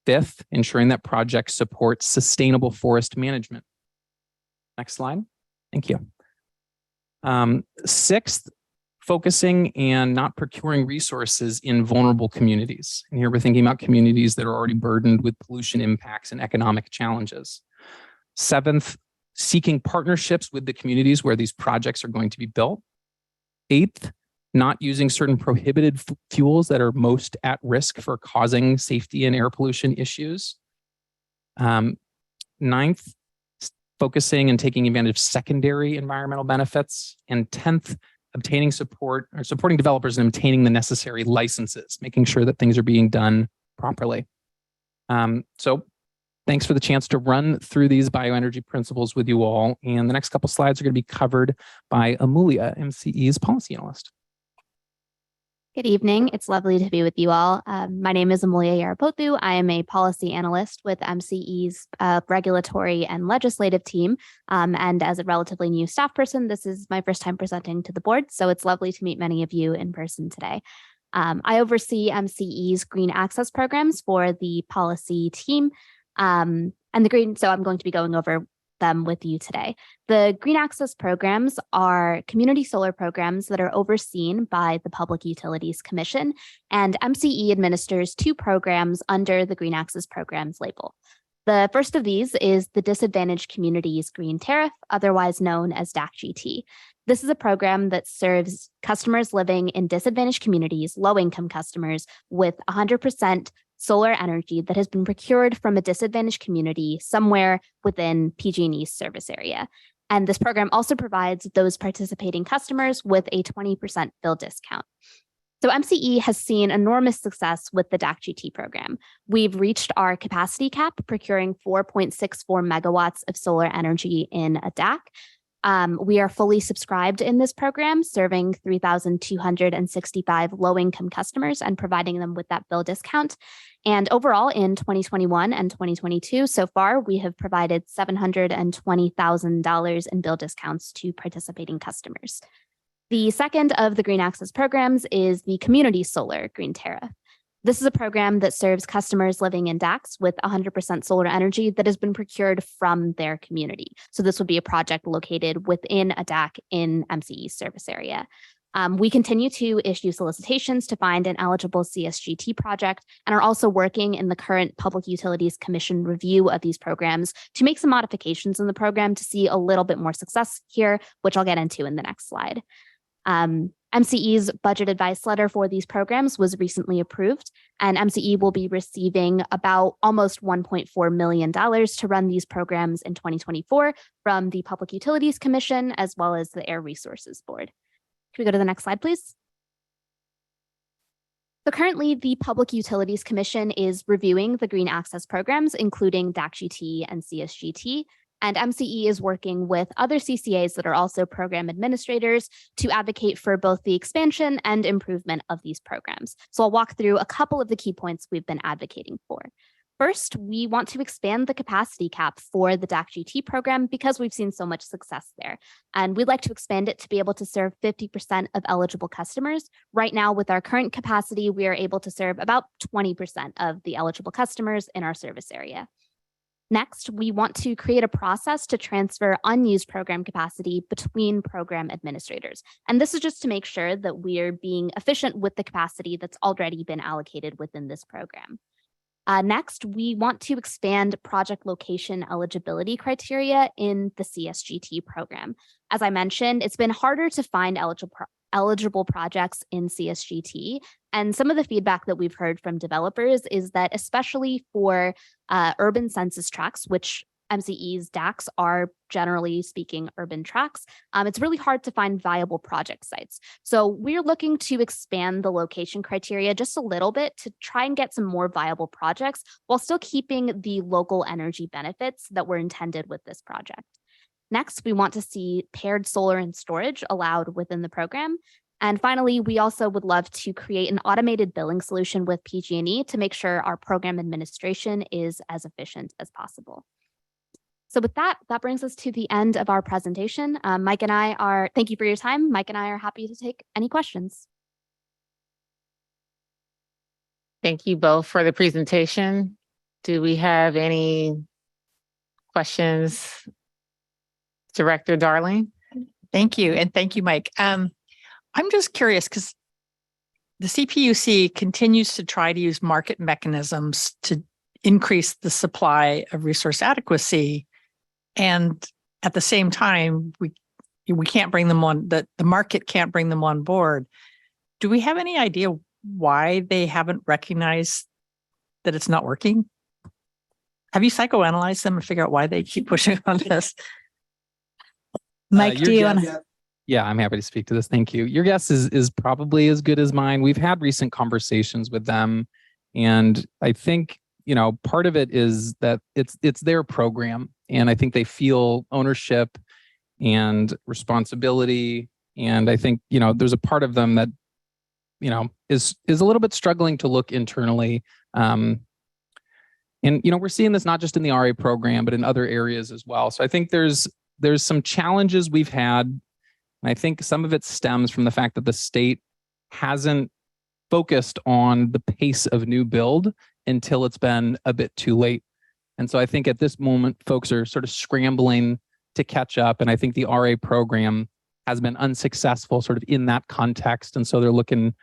Fifth, ensuring that projects support sustainable forest management. Next slide. Thank you. Sixth, focusing and not procuring resources in vulnerable communities. And here we're thinking about communities that are already burdened with pollution impacts and economic challenges. Seventh, seeking partnerships with the communities where these projects are going to be built. Eighth, not using certain prohibited fuels that are most at risk for causing safety and air pollution issues. Ninth, focusing and taking advantage of secondary environmental benefits. And 10th, obtaining support or supporting developers and obtaining the necessary licenses, making sure that things are being done properly. So thanks for the chance to run through these bioenergy principles with you all. And the next couple slides are going to be covered by Amulia, MCE's policy analyst.
Good evening. It's lovely to be with you all. My name is Amulia Yarapotu. I am a policy analyst with MCE's regulatory and legislative team. And as a relatively new staff person, this is my first time presenting to the board. So it's lovely to meet many of you in person today. I oversee MCE's green access programs for the policy team. So I'm going to be going over them with you today. The Green Access programs are community solar programs that are overseen by the Public Utilities Commission, and MCE administers 2 programs under the Green Access programs label. The first of these is the Disadvantaged Communities Green Tariff, otherwise known as DAC-GT. This is a program that serves customers living in disadvantaged communities, low-income customers, with 100% solar energy that has been procured from a disadvantaged community somewhere within PG&E's service area. And this program also provides those participating customers with a 20% bill discount. So MCE has seen enormous success with the DAC-GT program. We've reached our capacity cap, procuring 4.64 megawatts of solar energy in a DAC. We are fully subscribed in this program, serving 3,265 low-income customers and providing them with that bill discount. And overall, in 2021 and 2022, so far, we have provided $720,000 in bill discounts to participating customers. The second of the Green Access programs is the Community Solar Green Tariff. This is a program that serves customers living in DACs with 100% solar energy that has been procured from their community. So this would be a project located within a DAC in MCE's service area. We continue to issue solicitations to find an eligible CSGT project and are also working in the current Public Utilities Commission review of these programs to make some modifications in the program to see a little bit more success here, which I'll get into in the next slide. MCE's budget advice letter for these programs was recently approved, and MCE will be receiving about almost $1.4 million to run these programs in 2024 from the Public Utilities Commission as well as the Air Resources Board. Can we go to the next slide, please? So currently, the Public Utilities Commission is reviewing the green access programs, including DAC-GT and CSGT. And MCE is working with other CCAs that are also program administrators to advocate for both the expansion and improvement of these programs. So I'll walk through a couple of the key points we've been advocating for. First, we want to expand the capacity cap for the DAC-GT program because we've seen so much success there. And we'd like to expand it to be able to serve 50% of eligible customers. Right now, with our current capacity, we are able to serve about 20% of the eligible customers in our service area. Next, we want to create a process to transfer unused program capacity between program administrators. And this is just to make sure that we're being efficient with the capacity that's already been allocated within this program. Next, we want to expand project location eligibility criteria in the CSGT program. As I mentioned, it's been harder to find eligible projects in CSGT. And some of the feedback that we've heard from developers is that especially for urban census tracts, which MCE's DACs are generally speaking urban tracts, it's really hard to find viable project sites. So we're looking to expand the location criteria just a little bit to try and get some more viable projects while still keeping the local energy benefits that were intended with this project. Next, we want to see paired solar and storage allowed within the program. And finally, we also would love to create an automated billing solution with PG&E to make sure our program administration is as efficient as possible. So with that, that brings us to the end of our presentation. Mike and I are, thank you for your time. Mike and I are happy to take any questions.
Thank you both for the presentation. Do we have any questions? Director Darling?
Thank you. And thank you, Mike. I'm just curious because the CPUC continues to try to use market mechanisms to increase the supply of resource adequacy. And at the same time, we can't bring them on, the market can't bring them on board. Do we have any idea why they haven't recognized that it's not working? Have you psychoanalyzed them and figure out why they keep pushing on this?
Mike, do you want to?
Yeah, I'm happy to speak to this. Thank you. Your guess is probably as good as mine. We've had recent conversations with them, and I think, you know, part of it is that it's their program, and I think they feel ownership and responsibility. And I think, you know, there's a part of them that, you know, is a little bit struggling to look internally. And, you know, we're seeing this not just in the RA program, but in other areas as well. So I think there's some challenges we've had. And I think some of it stems from the fact that the state hasn't focused on the pace of new build until it's been a bit too late. And so I think at this moment, folks are sort of scrambling to catch up. And I think the RA program has been unsuccessful sort of in that context. And so they're looking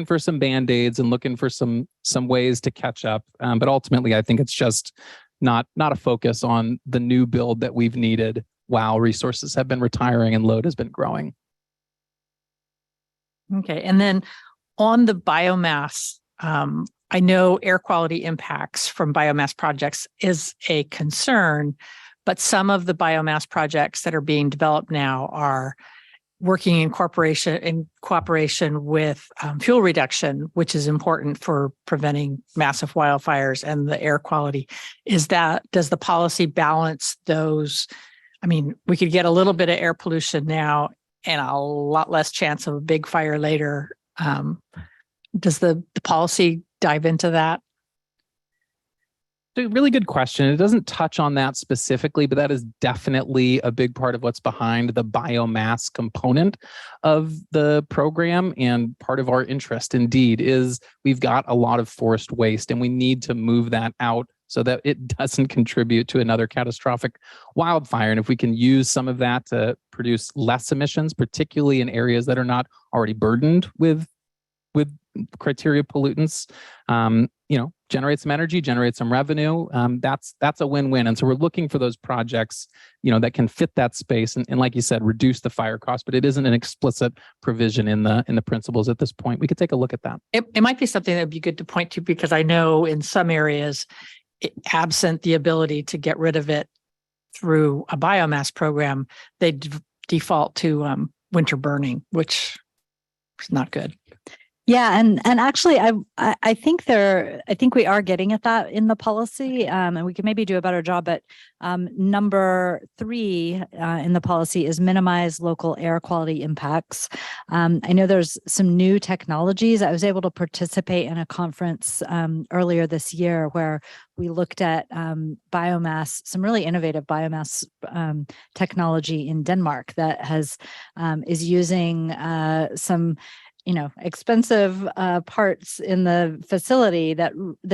for some Band-Aids and looking for some ways to catch up. But ultimately, I think it's just not a focus on the new build that we've needed while resources have been retiring and load has been growing.
Okay. And then on the biomass, I know air quality impacts from biomass projects is a concern, But some of the biomass projects that are being developed now are working in cooperation with fuel reduction, which is important for preventing massive wildfires and the air quality. Does the policy balance those? I mean, we could get a little bit of air pollution now and a lot less chance of a big fire later. Does the policy dive into that?
A really good question. It doesn't touch on that specifically, but that is definitely a big part of what's behind the biomass component of the program. And part of our interest indeed is we've got a lot of forest waste and we need to move that out so that it doesn't contribute to another catastrophic wildfire. And if we can use some of that to produce less emissions, particularly in areas that are not already burdened with criteria pollutants, generate some energy, generate some revenue. That's a win-win. And so we're looking for those projects, that can fit that space and like you said, reduce the fire cost. But it isn't an explicit provision in the principles at this point. We could take a look at that.
It might be something that would be good to point to because I know in some areas, absent the ability to get rid of it through a biomass program, they default to winter burning, which is not good.
Yeah, and actually, I think we are getting at that in the policy, and we can maybe do a better job. But number 3 in the policy is minimize local air quality impacts. I know there's some new technologies. I was able to participate in a conference earlier this year where we looked at biomass, some really innovative biomass technology in Denmark that is using some expensive parts in the facility that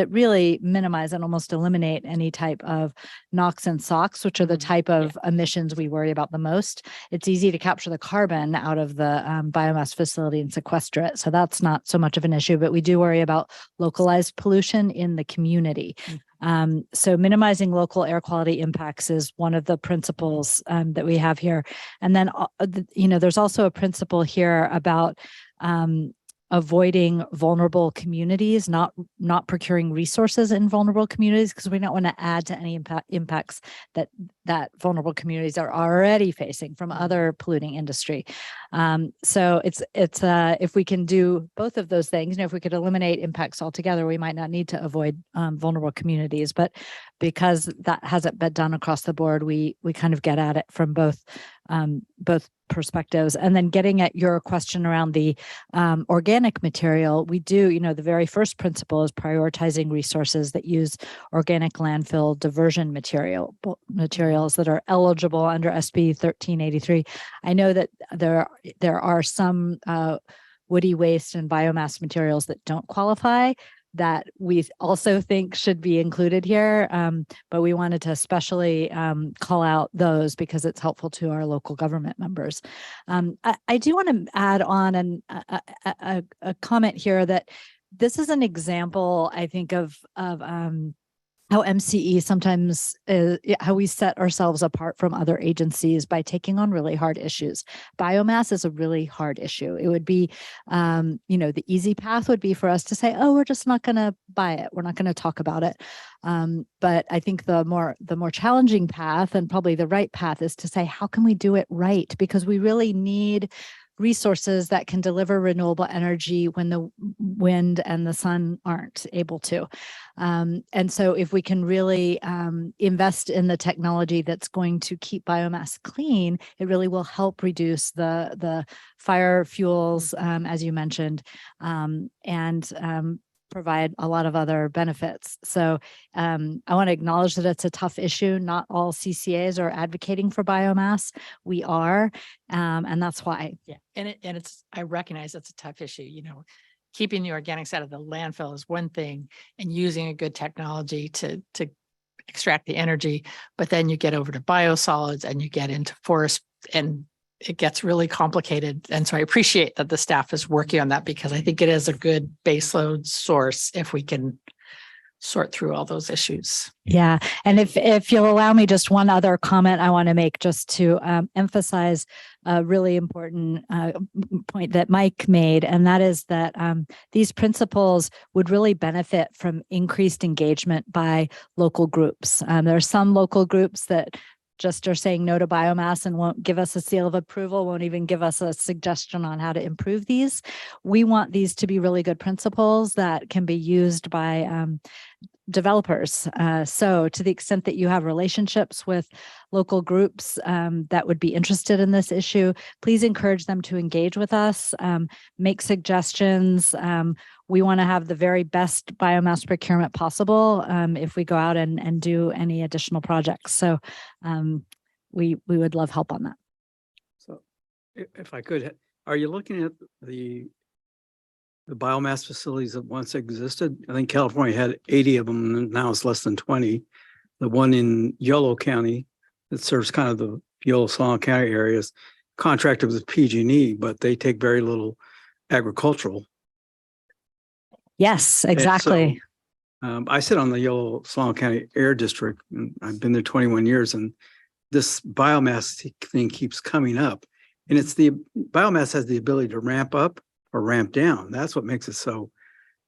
really minimize and almost eliminate any type of NOx and SOx, which are the type of emissions we worry about the most. It's easy to capture the carbon out of the biomass facility and sequester it. So that's not so much of an issue, but we do worry about localized pollution in the community. So minimizing local air quality impacts is one of the principles that we have here. And then, there's also a principle here about avoiding vulnerable communities, not procuring resources in vulnerable communities, because we don't want to add to any impacts that vulnerable communities are already facing from other polluting industry. So it's if we can do both of those things, if we could eliminate impacts altogether, we might not need to avoid vulnerable communities. But because that hasn't been done across the board, we kind of get at it from both perspectives. And then getting at your question around the organic material, we do, the very first principle is prioritizing resources that use organic landfill diversion materials that are eligible under SB 1383. I know that there are some woody waste and biomass materials that don't qualify that we also think should be included here. But we wanted to especially call out those because it's helpful to our local government members. I do want to add on a comment here that this is an example, I think, of how MCE sometimes, how we set ourselves apart from other agencies by taking on really hard issues. Biomass is a really hard issue. It would be, the easy path would be for us to say, oh, we're just not going to buy it. We're not going to talk about it. But I think the more challenging path and probably the right path is to say, how can we do it right? Because we really need resources that can deliver renewable energy when the wind and the sun aren't able to. And so if we can really invest in the technology that's going to keep biomass clean, it really will help reduce the fire fuels, as you mentioned, and provide a lot of other benefits. So I want to acknowledge that it's a tough issue. Not all CCAs are advocating for biomass. We are, and that's why.
Yeah, and I recognize it's a tough issue. Keeping the organics out of the landfill is one thing, and using a good technology to extract the energy. But then you get over to biosolids, and you get into forest, and it gets really complicated. And so I appreciate that the staff is working on that because I think it is a good baseload source if we can sort through all those issues.
Yeah. And if you'll allow me just one other comment I want to make just to emphasize a really important point that Mike made, and that is that these principles would really benefit from increased engagement by local groups. There are some local groups that just are saying no to biomass and won't give us a seal of approval, won't even give us a suggestion on how to improve these. We want these to be really good principles that can be used by developers. So to the extent that you have relationships with local groups that would be interested in this issue, please encourage them to engage with us, make suggestions. We want to have the very best biomass procurement possible if we go out and do any additional projects. So we would love help on that.
So if I could, are you looking at the biomass facilities that once existed? I think California had 80 of them, and now it's less than 20. The one in Yolo County that serves kind of the Yolo Solano County areas contracted with PG&E, but they take very little agricultural.
Yes, exactly.
So, I sit on the Yolo Solano County Air District, and I've been there 21 years, and this biomass thing keeps coming up. And it's the biomass has the ability to ramp up or ramp down. That's what makes it so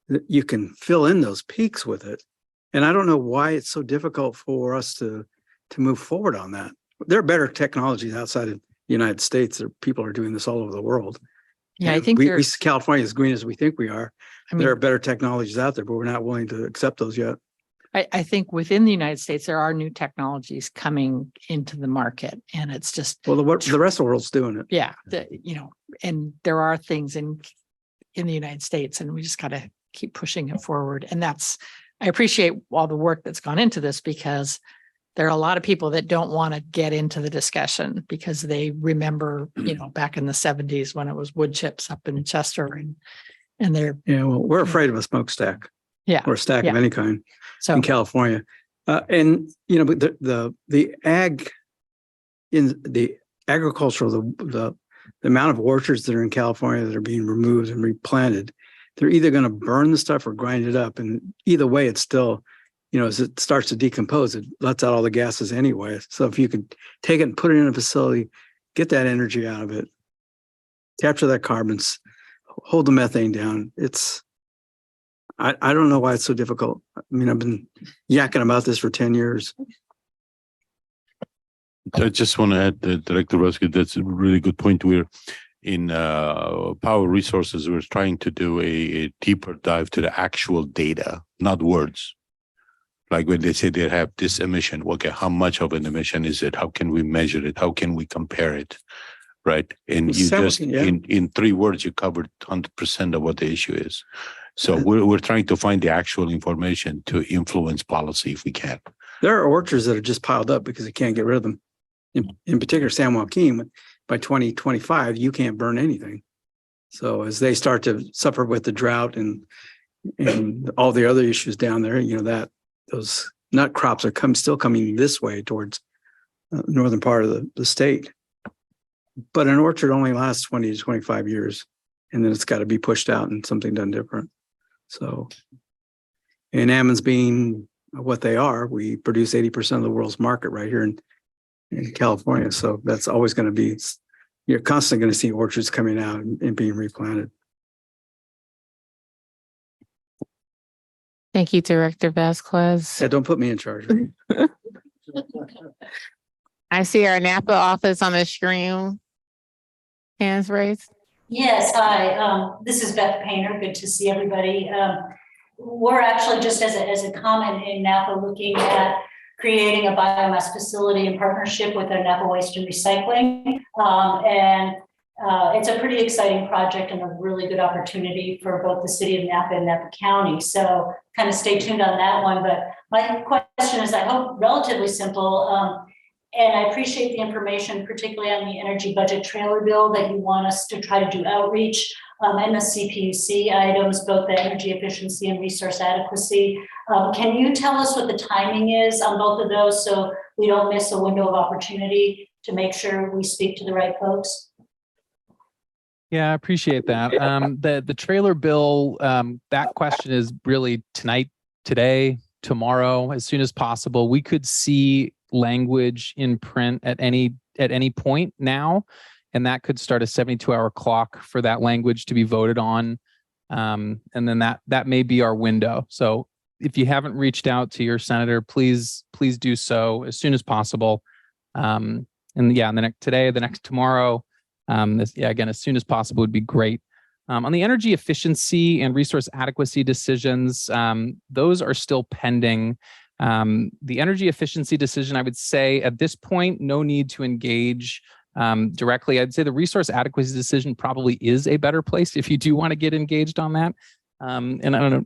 that you can fill in those peaks with it. And I don't know why it's so difficult for us to move forward on that. There are better technologies outside of the United States. People are doing this all over the world.
Yeah,
And
I think
we California as green as we think we are.
I mean,
there are better technologies out there, but we're not willing to accept those yet.
I think within the United States, there are new technologies coming into the market, and it's just,
well, the rest of the world's doing it.
Yeah, and there are things in the United States, and we just got to keep pushing it forward. And I appreciate all the work that's gone into this, because there are a lot of people that don't want to get into the discussion because they remember, back in the 70s when it was wood chips up in Chester, and they're,
well, we're afraid of a smokestack.
Yeah.
Or a stack of any kind in California. But the agricultural, the amount of orchards that are in California that are being removed and replanted, they're either going to burn the stuff or grind it up. And either way, it's still, as it starts to decompose, it lets out all the gases anyway. So if you could take it and put it in a facility, get that energy out of it, capture that carbon, hold the methane down, I don't know why it's so difficult. I mean, I've been yakking about this for 10 years.
I just want to add, Director Ruskin, that's a really good point. We're in Power Resources, we're trying to do a deeper dive to the actual data, not words. Like when they say they have this emission, okay, how much of an emission is it? How can we measure it? How can we compare it? Right. And you just, in 3 words, you covered 100% of what the issue is. So we're trying to find the actual information to influence policy if we can.
There are orchards that are just piled up because you can't get rid of them. In particular, San Joaquin, by 2025, you can't burn anything. So as they start to suffer with the drought and all the other issues down there, that those nut crops are still coming this way towards the northern part of the state. But an orchard only lasts 20 to 25 years, and then it's got to be pushed out and something done different. So, and almonds being what they are, we produce 80% of the world's market right here in California. So that's always going to be, you're constantly going to see orchards coming out and being replanted.
Thank you, Director Vasquez.
Yeah, don't put me in charge.
I see our Napa office on the screen. Hands raised.
Yes, hi. This is Beth Painter. Good to see everybody. We're actually just as a comment in Napa looking at creating a biomass facility in partnership with our Napa Waste and Recycling. It's a pretty exciting project and a really good opportunity for both the city of Napa and Napa County. So kind of stay tuned on that one. But my question is, I hope, relatively simple. And I appreciate the information, particularly on the energy budget trailer bill, that you want us to try to do outreach and the CPUC items, both the energy efficiency and resource adequacy. Can you tell us what the timing is on both of those so we don't miss a window of opportunity to make sure we speak to the right folks?
Yeah, I appreciate that. The trailer bill, that question is really tonight, today, tomorrow, as soon as possible. We could see language in print at any point now, and that could start a 72-hour clock for that language to be voted on, and then that may be our window. So if you haven't reached out to your senator, please do so as soon as possible. And yeah, the next today, the next tomorrow. Again, as soon as possible would be great. On the energy efficiency and resource adequacy decisions, those are still pending. The energy efficiency decision, I would say at this point, no need to engage directly. I'd say the resource adequacy decision probably is a better place if you do want to get engaged on that. And I don't know,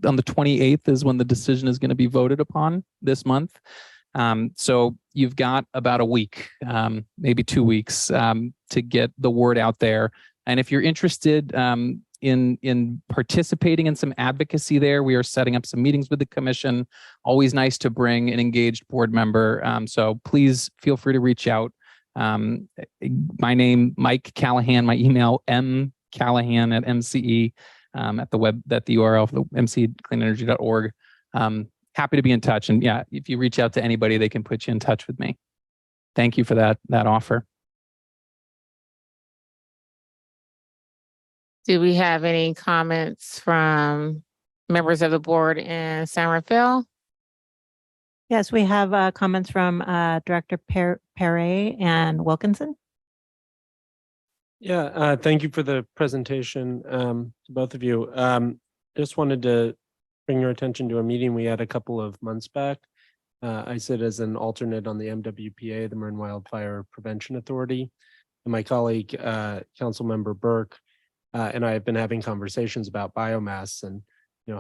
on the 28th is when the decision is going to be voted upon this month. So you've got about a week, maybe 2 weeks to get the word out there. And if you're interested in participating in some advocacy there, we are setting up some meetings with the commission. Always nice to bring an engaged board member. So please feel free to reach out. My name, Mike Callahan, my email, mcallahan@mce, at the web, at the URL, for mccleanenergy.org. Happy to be in touch. And yeah, if you reach out to anybody, they can put you in touch with me. Thank you for that offer.
Do we have any comments from members of the board in San Rafael?
Yes, we have comments from Director Perret and Wilkinson.
Yeah, thank you for the presentation, to both of you. Just wanted to bring your attention to a meeting we had a couple of months back. I sit as an alternate on the MWPA, the Marin Wildfire Prevention Authority. And my colleague, Councilmember Burke, and I have been having conversations about biomass and,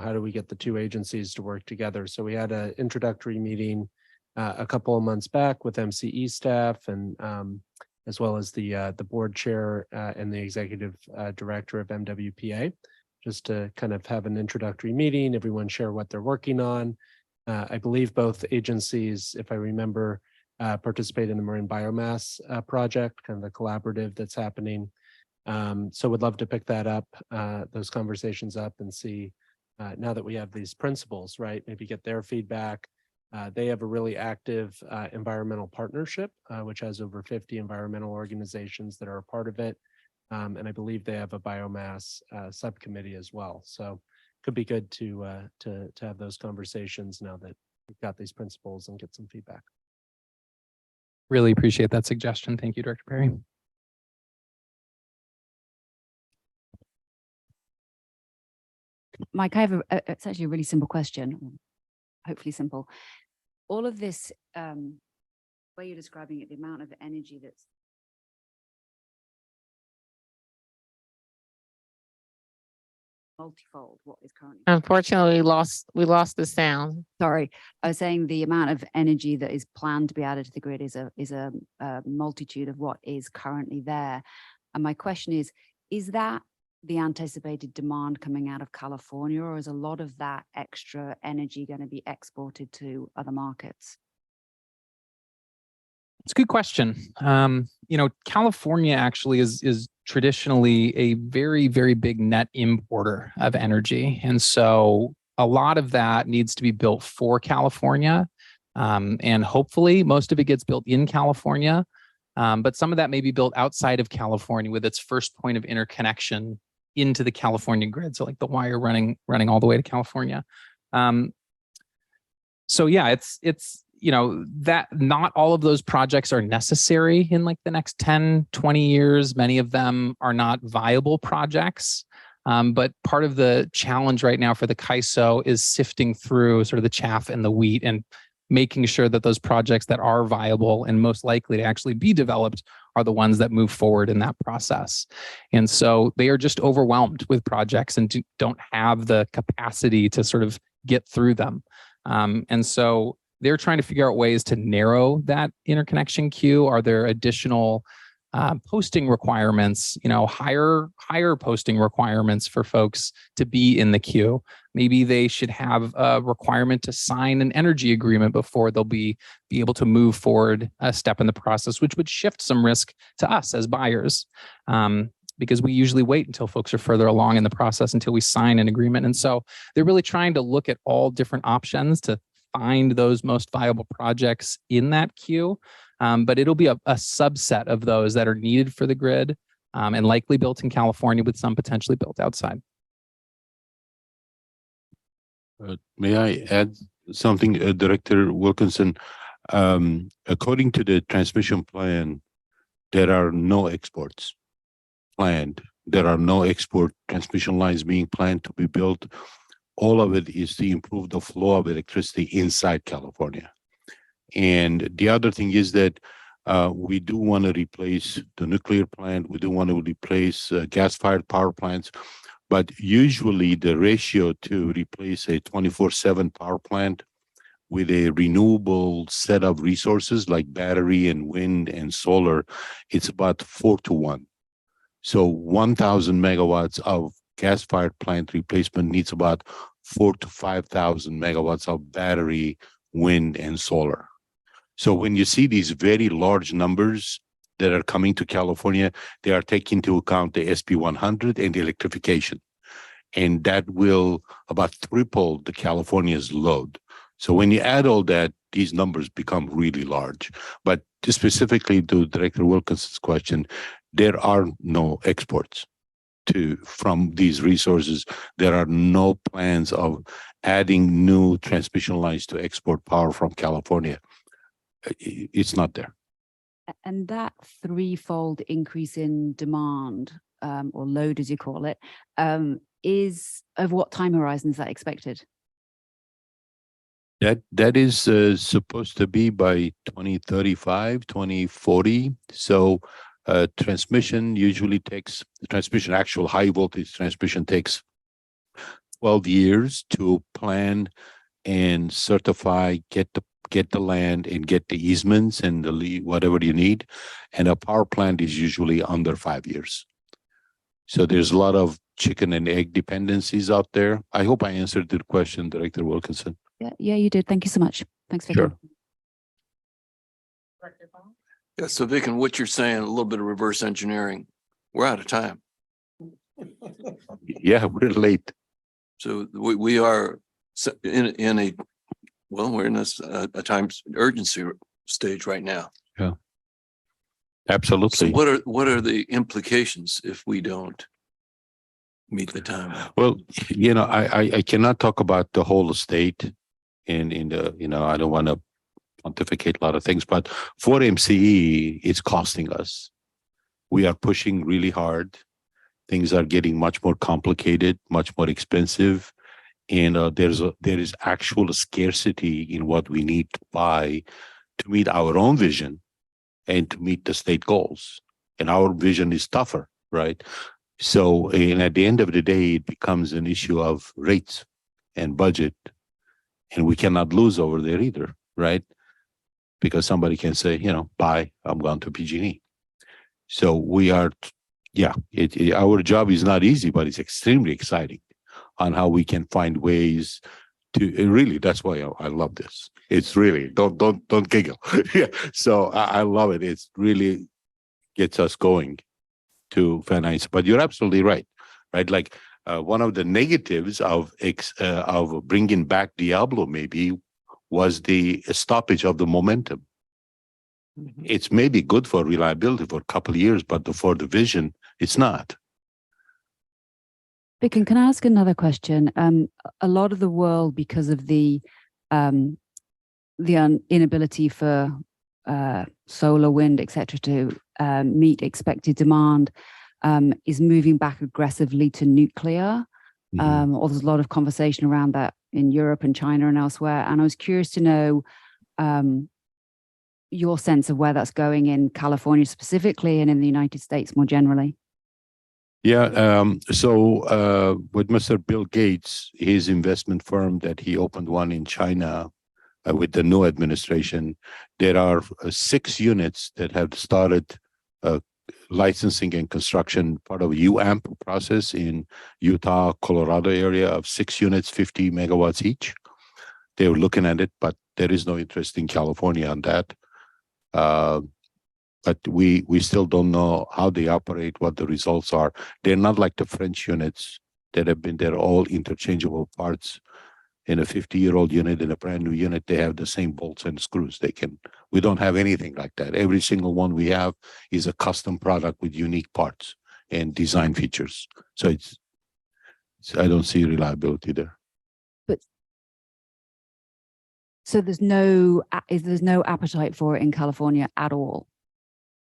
how do we get the two agencies to work together? So we had an introductory meeting a couple of months back with MCE staff and as well as the board chair and the executive director of MWPA, just to kind of have an introductory meeting, everyone share what they're working on. I believe both agencies, if I remember, participate in the Marine Biomass Project, kind of the collaborative that's happening. So would love to pick that up, those conversations up and see now that we have these principles, right? Maybe get their feedback. They have a really active environmental partnership, which has over 50 environmental organizations that are a part of it. And I believe they have a biomass subcommittee as well. So could be good to have those conversations now that we've got these principles and get some feedback.
Really appreciate that suggestion. Thank you, Director Perry.
Mike, I have it's actually a really simple question, hopefully simple. All of this, way you're describing it, the amount of energy that's multifold what is currently.
Unfortunately, we lost the sound.
Sorry, I was saying the amount of energy that is planned to be added to the grid is a multitude of what is currently there. And my question is that the anticipated demand coming out of California, or is a lot of that extra energy going to be exported to other markets?
It's a good question. California actually is traditionally a very, very big net importer of energy. And so a lot of that needs to be built for California. And hopefully most of it gets built in California. But some of that may be built outside of California with its first point of interconnection into the California grid. So like the wire running all the way to California. So yeah, it's that not all of those projects are necessary in like the next 10, 20 years. Many of them are not viable projects. But part of the challenge right now for the CAISO is sifting through sort of the chaff and the wheat and making sure that those projects that are viable and most likely to actually be developed are the ones that move forward in that process. And so they are just overwhelmed with projects and don't have the capacity to sort of get through them. And so they're trying to figure out ways to narrow that interconnection queue. Are there additional posting requirements, higher posting requirements for folks to be in the queue? Maybe they should have a requirement to sign an energy agreement before they'll be able to move forward a step in the process, which would shift some risk to us as buyers. Because we usually wait until folks are further along in the process until we sign an agreement. And so they're really trying to look at all different options to find those most viable projects in that queue. But it'll be a subset of those that are needed for the grid and likely built in California with some potentially built outside.
May I add something, Director Wilkinson? According to the transmission plan, there are no exports planned. There are no export transmission lines being planned to be built. All of it is to improve the flow of electricity inside California. And the other thing is that we do want to replace the nuclear plant. We do want to replace gas-fired power plants. But usually the ratio to replace a 24/7 power plant with a renewable set of resources like battery and wind and solar, it's about 4-to-1. So 1,000 megawatts of gas-fired plant replacement needs about 4,000 to 5,000 megawatts of battery, wind, and solar. So when you see these very large numbers that are coming to California, they are taking into account the SB 100 and the electrification. And that will about triple the California's load. So when you add all that, these numbers become really large. But specifically to Director Wilkinson's question, there are no exports from these resources. There are no plans of adding new transmission lines to export power from California. It's not there.
And that threefold increase in demand, or load as you call it, is of what time horizon is that expected?
That is supposed to be by 2035, 2040. So transmission usually takes, actual high voltage transmission takes 12 years to plan and certify, get the land and get the easements and whatever you need. And a power plant is usually under 5 years. So there's a lot of chicken and egg dependencies out there. I hope I answered the question, Director Wilkinson.
Yeah, you did. Thank you so much. Thanks, Vic.
Sure.
Yeah, so Vic, and what you're saying, a little bit of reverse engineering, we're out of time.
Yeah, we're late.
So we are in a, well, we're in a time urgency stage right now.
Yeah, absolutely.
So what are the implications if we don't meet the time?
Well, I cannot talk about the whole state in the, I don't want to pontificate a lot of things, but for MCE, it's costing us. We are pushing really hard. Things are getting much more complicated, much more expensive. And there is actual scarcity in what we need to buy to meet our own vision and to meet the state goals. And our vision is tougher, right? So, and at the end of the day, it becomes an issue of rates and budget. And we cannot lose over there either, right? Because somebody can say, bye, I'm going to PG&E. So we are, our job is not easy, but it's extremely exciting on how we can find ways to really, that's why I love this. It's really, don't giggle. Yeah. So I love it. It's really gets us going to finance. But you're absolutely right? Like one of the negatives of bringing back Diablo maybe was the stoppage of the momentum. Mm-hmm. It's maybe good for reliability for a couple of years, but for the vision, it's not.
Vic, can I ask another question? A lot of the world, because of the inability for solar, wind, etc., to meet expected demand, is moving back aggressively to nuclear. Mm-hmm. Or there's a lot of conversation around that in Europe and China and elsewhere. And I was curious to know your sense of where that's going in California specifically and in the United States more generally.
Yeah. So with Mr. Bill Gates, his investment firm that he opened one in China with the new administration, there are 6 units that have started licensing and construction, part of UAMP process in Utah, Colorado area of 6 units, 50 megawatts each. They were looking at it, but there is no interest in California on that. But we still don't know how they operate, what the results are. They're not like the French units that have been, they're all interchangeable parts. In a 50-year-old unit, in a brand new unit, they have the same bolts and screws. We don't have anything like that. Every single one we have is a custom product with unique parts and design features. So I don't see reliability there.
But So there's there's no appetite for it in California at all?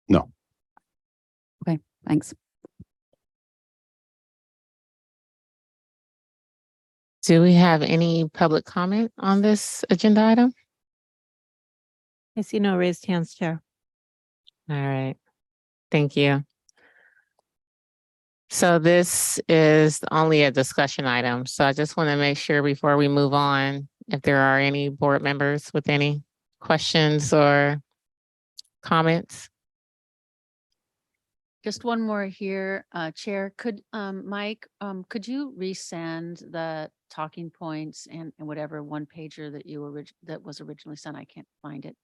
No.
Okay, thanks.
Do we have any public comment on this agenda item?
I see no raised hands, Chair.
All right, thank you. So this is only a discussion item. So I just want to make sure before we move on, if there are any board members with any questions or comments.
Just one more here, Chair. Could, Mike, could you resend the talking points and whatever one pager that that was originally sent? I can't find it.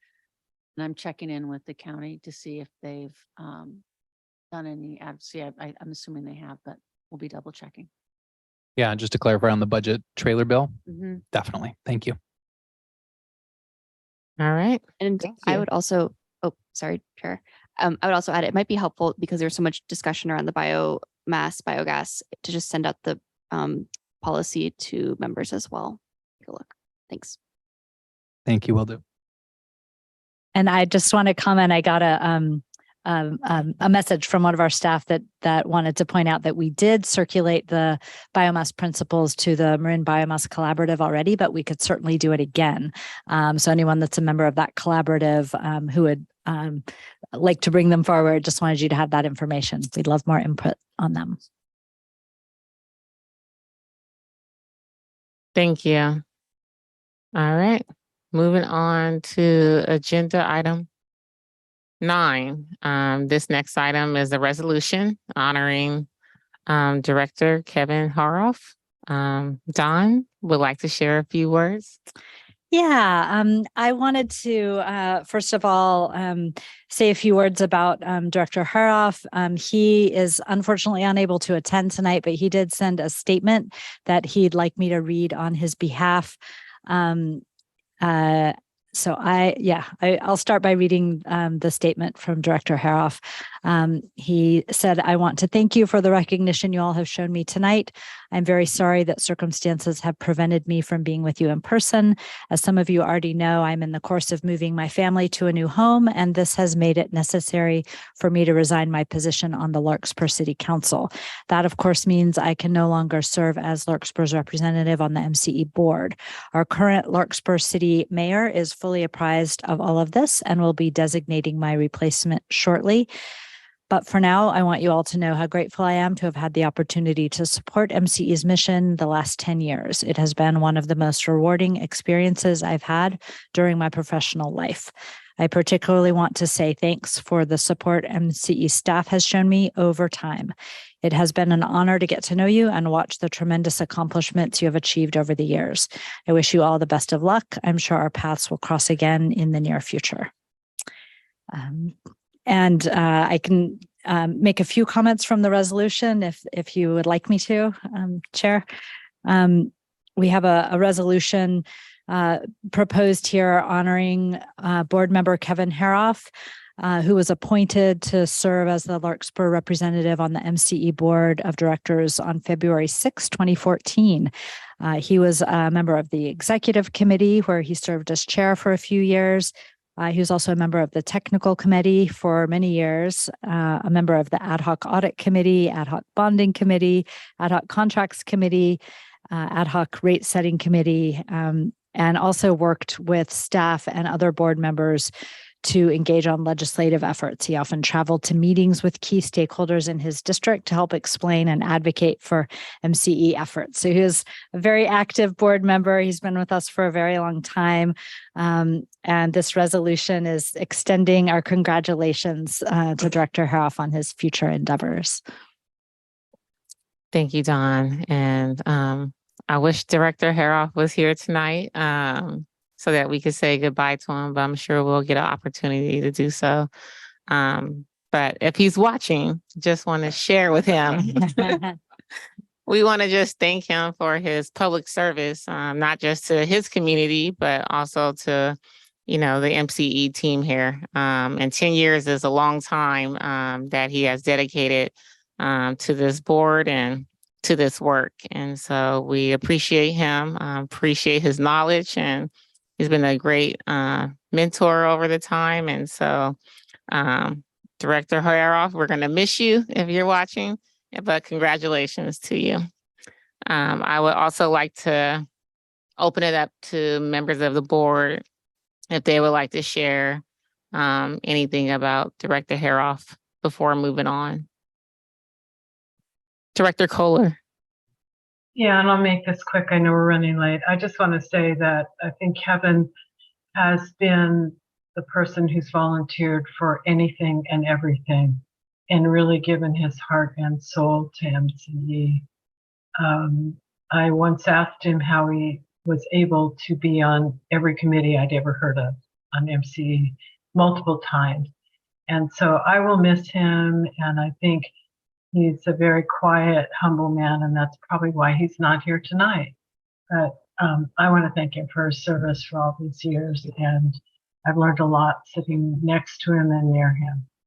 And I'm checking in with the county to see if they've done any advocacy. I'm assuming they have, but we'll be double checking.
Yeah, just to clarify on the budget trailer bill.
Mhm.
Definitely. Thank you.
All right.
And I would also, oh, sorry, Chair. I would also add, it might be helpful because there's so much discussion around the biogas, to just send out the policy to members as well. Take a look. Thanks.
Thank you. Will do.
And I just want to comment, I got a message from one of our staff that wanted to point out that we did circulate the biomass principles to the Marin Biomass Collaborative already, but we could certainly do it again. So anyone that's a member of that collaborative who would like to bring them forward, just wanted you to have that information. We'd love more input on them.
Thank you. All right, moving on to agenda item 9. This next item is a resolution honoring Director Kevin Haroff. Don would like to share a few words.
Yeah, I wanted to first of all say a few words about Director Haroff. He is unfortunately unable to attend tonight, but he did send a statement that he'd like me to read on his behalf. So I'll start by reading the statement from Director Haroff. He said, "I want to thank you for the recognition you all have shown me tonight. I'm very sorry that circumstances have prevented me from being with you in person. As some of you already know, I'm in the course of moving my family to a new home, and this has made it necessary for me to resign my position on the Larkspur City Council. That, of course, means I can no longer serve as Larkspur's representative on the MCE board. Our current Larkspur City Mayor is fully apprised of all of this and will be designating my replacement shortly. But for now, I want you all to know how grateful I am to have had the opportunity to support MCE's mission the last 10 years. It has been one of the most rewarding experiences I've had during my professional life. I particularly want to say thanks for the support MCE staff has shown me over time. It has been an honor to get to know you and watch the tremendous accomplishments you have achieved over the years. I wish you all the best of luck. I'm sure our paths will cross again in the near future." I can make a few comments from the resolution if you would like me to, Chair. We have a resolution proposed here honoring board member Kevin Haroff, who was appointed to serve as the Larkspur representative on the MCE board of directors on February 6, 2014. He was a member of the executive committee where he served as chair for a few years. He was also a member of the technical committee for many years, a member of the ad hoc audit committee, ad hoc bonding committee, ad hoc contracts committee, ad hoc rate setting committee, and also worked with staff and other board members to engage on legislative efforts. He often traveled to meetings with key stakeholders in his district to help explain and advocate for MCE efforts. So he was a very active board member. He's been with us for a very long time. And this resolution is extending our congratulations to Director Haroff on his future endeavors.
Thank you, Don. And I wish Director Haroff was here tonight so that we could say goodbye to him, but I'm sure we'll get an opportunity to do so. But if he's watching, just want to share with him. We want to just thank him for his public service, not just to his community, but also to, the MCE team here. And 10 years is a long time that he has dedicated to this board and to this work. And so we appreciate him, appreciate his knowledge, and He's been a great mentor over the time. And so Director Hoyaroff, we're going to miss you if you're watching, but congratulations to you. I would also like to open it up to members of the board if they would like to share anything about Director Haroff before moving on. Director Kohler.
Yeah, and I'll make this quick. I know we're running late. I just want to say that I think Kevin has been the person who's volunteered for anything and everything and really given his heart and soul to MCE. I once asked him how he was able to be on every committee I'd ever heard of on MCE multiple times. And so I will miss him, and I think he's a very quiet, humble man, and that's probably why he's not here tonight. But I want to thank him for his service for all these years, and I've learned a lot sitting next to him and near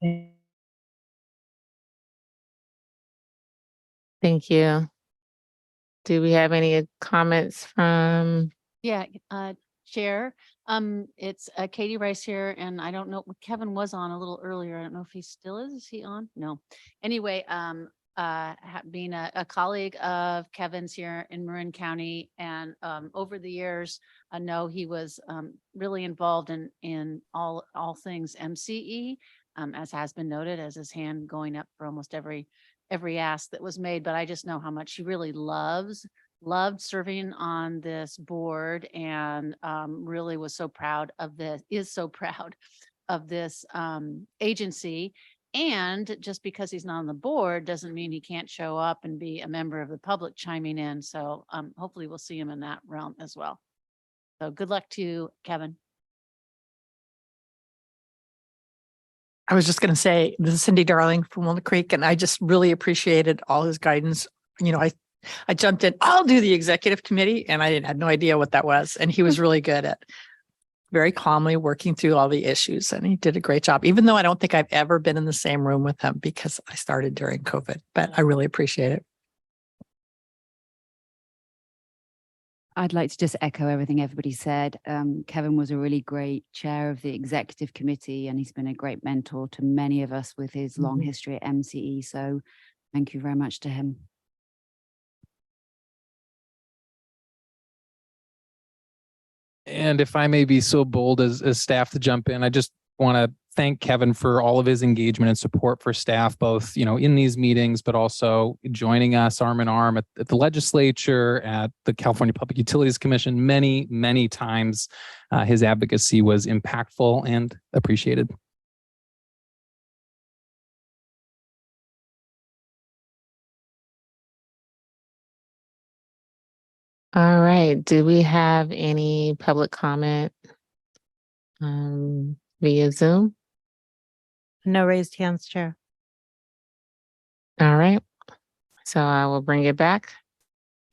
him.
Thank you. Do we have any comments from?
Yeah, Chair, it's Katie Rice here, and I don't know, Kevin was on a little earlier. I don't know if he still is. Is he on? No. Anyway, being a colleague of Kevin's here in Marin County, and over the years, I know he was really involved in all things MCE, as has been noted, as his hand going up for almost every ask that was made. But I just know how much he really loved serving on this board, and really was so proud of this, is so proud of this agency. And just because he's not on the board doesn't mean he can't show up and be a member of the public chiming in. So hopefully we'll see him in that realm as well. So good luck to you, Kevin.
I was just going to say, this is Cindy Darling from Walnut Creek, and I just really appreciated all his guidance. You know, I jumped in, I'll do the executive committee, and I had no idea what that was. And he was really good at very calmly working through all the issues, and he did a great job, even though I don't think I've ever been in the same room with him because I started during COVID, but I really appreciate it.
I'd like to just echo everything everybody said. Kevin was a really great chair of the executive committee, and he's been a great mentor to many of us with his long history at MCE. So thank you very much to him.
And if I may be so bold as staff to jump in, I just want to thank Kevin for all of his engagement and support for staff, both, you know, in these meetings, but also joining us arm in arm at the legislature, at the California Public Utilities Commission. Many, many times his advocacy was impactful and appreciated.
All right. Do we have any public comment via Zoom?
No raised hands, Chair.
All right. So I will bring it back.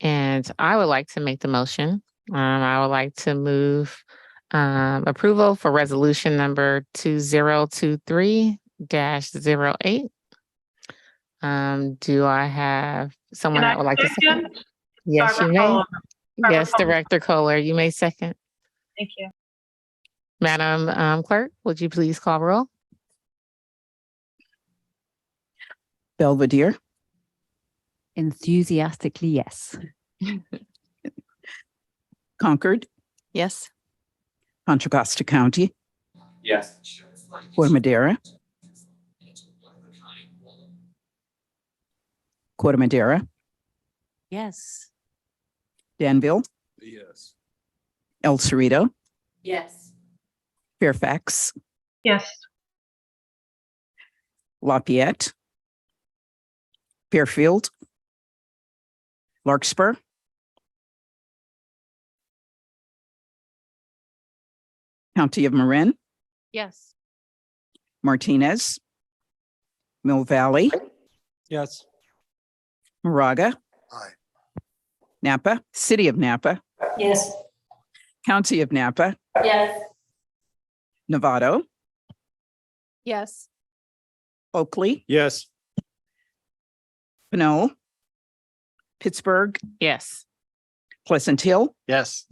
And I would like to make the motion. I would like to move approval for resolution number 2023-08. Do I have someone that would like to second? Yes, you may. Yes, Director Kohler, you may second.
Thank you.
Madam Clerk, would you please call roll?
Belvedere.
Enthusiastically, yes.
Concord,
Yes.
Contra Costa County,
Yes.
Corte Madera, Corte Madera,
Yes.
Danville,
Yes.
El Cerrito,
Yes.
Fairfax,
Yes.
Lafayette, Fairfield, Larkspur, County of Marin,
Yes.
Martinez, Mill Valley,
Yes.
Moraga,
Aye.
Napa, City of Napa,
Yes.
County of Napa,
Yes.
Novato,
Yes.
Oakley,
Yes.
Pinole, Pittsburgh,
Yes.
Pleasant Hill,
Yes.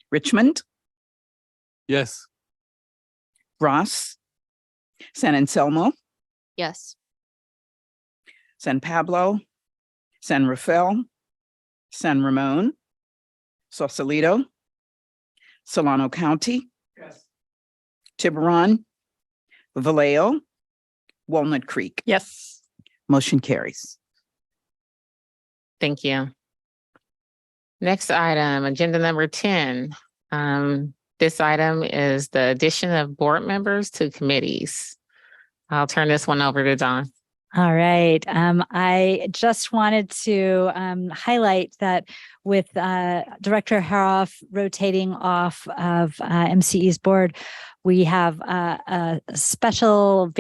Richmond,
Yes.
Ross, San Anselmo,
Yes.
San Pablo, San Rafael, San Ramon, Sausalito, Solano County, Tiburon, Vallejo, Walnut Creek.
Yes.
Motion carries.
Thank you. Next item, agenda number 10. This item is the addition of board members to committees. I'll turn this one over to Dawn.
All right. I just wanted to highlight that with Director Haroff rotating off of MCE's board, we have a special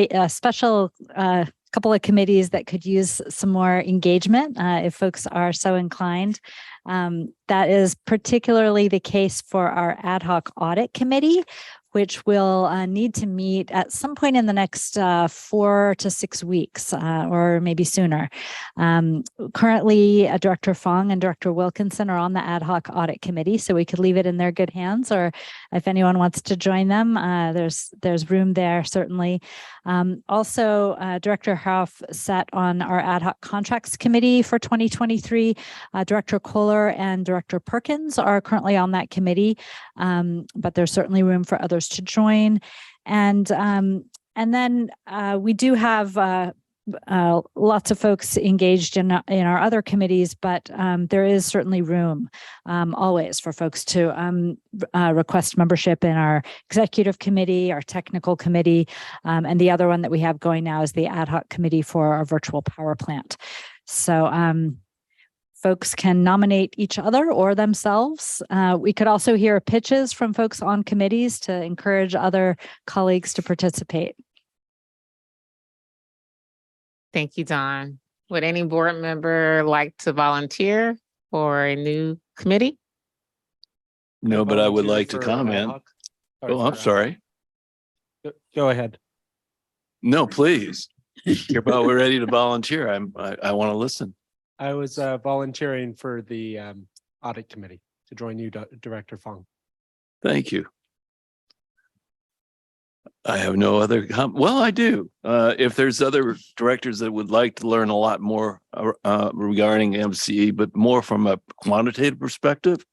couple of committees that could use some more engagement if folks are so inclined. That is particularly the case for our ad hoc audit committee, which will need to meet at some point in the next 4 to 6 weeks, or maybe sooner. Currently, Director Fong and Director Wilkinson are on the ad hoc audit committee, so we could leave it in their good hands, or if anyone wants to join them, there's room there, certainly. Also, Director Haroff sat on our ad hoc contracts committee for 2023. Director Kohler and Director Perkins are currently on that committee, but there's certainly room for others to join. And then we do have lots of folks engaged in our other committees, but there is certainly room always for folks to request membership in our executive committee, our technical committee, and the other one that we have going now is the ad hoc committee for our virtual power plant. So folks can nominate each other or themselves. We could also hear pitches from folks on committees to encourage other colleagues to participate.
Thank you, Dawn. Would any board member like to volunteer for a new committee?
No, but I would
Volunteer
like to
for ad
comment.
hoc?
Oh,
for
I'm
ad
sorry.
hoc. Go ahead.
No, please. You're about we're ready to volunteer. I want to listen.
I was volunteering for the audit committee to join you, Director Fong.
Thank you. I have no other, well, I do. If there's other directors that would like to learn a lot more regarding MCE, but more from a quantitative perspective,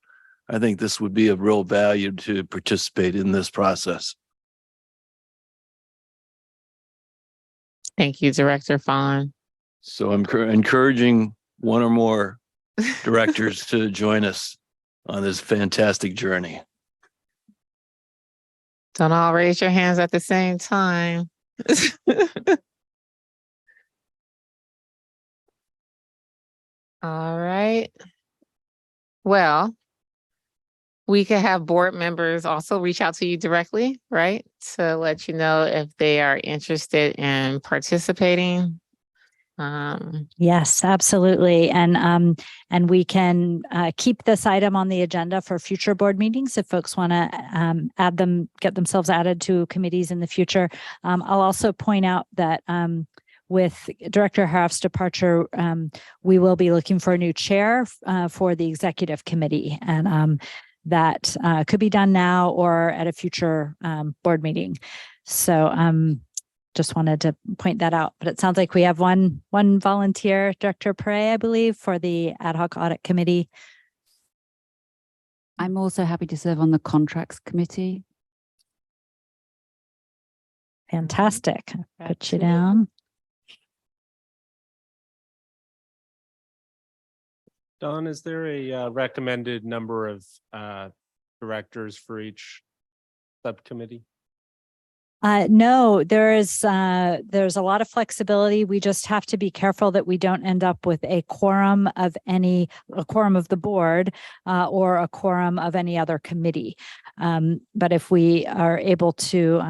I think this would be of real value to participate in this process.
Thank you, Director Fong.
So I'm encouraging one or more directors to join us on this fantastic journey.
Don't all raise your hands at the same time. All right. Well, we could have board members also reach out to you directly, right? To let you know if they are interested in participating.
Yes, absolutely. And we can keep this item on the agenda for future board meetings if folks want to get themselves added to committees in the future. I'll also point out that with Director Haroff's departure, we will be looking for a new chair for the executive committee. And that could be done now or at a future board meeting. So just wanted to point that out, but it sounds like we have one volunteer, Director Perret, I believe, for the ad hoc audit committee.
I'm also happy to serve on the contracts committee.
Fantastic. Put you down.
Dawn, is there a recommended number of directors for each subcommittee?
No, there's a lot of flexibility. We just have to be careful that we don't end up with a quorum of the board or a quorum of any other committee. But if we are able to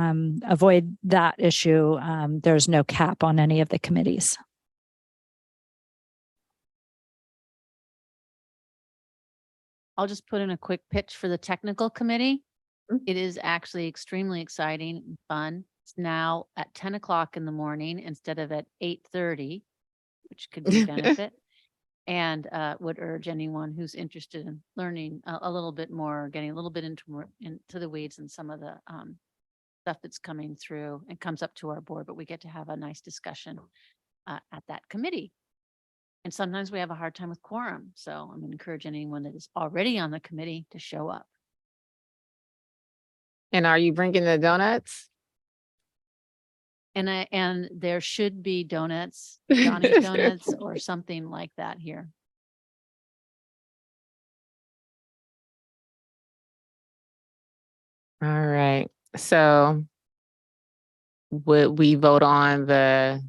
avoid that issue, there's no cap on any of the committees.
I'll just put in a quick pitch for the technical committee. It is actually extremely exciting and fun. It's now at 10 o'clock in the morning instead of at 8:30, which could be a benefit. And would urge anyone who's interested in learning a little bit more, getting a little bit into the weeds and some of the stuff that's coming through and comes up to our board, but we get to have a nice discussion at that committee. And sometimes we have a hard time with quorum. So I'm going to encourage anyone that is already on the committee to show up.
And are you bringing the donuts?
And there should be donuts, Johnny's Donuts or something like that here.
All right. So would we vote on the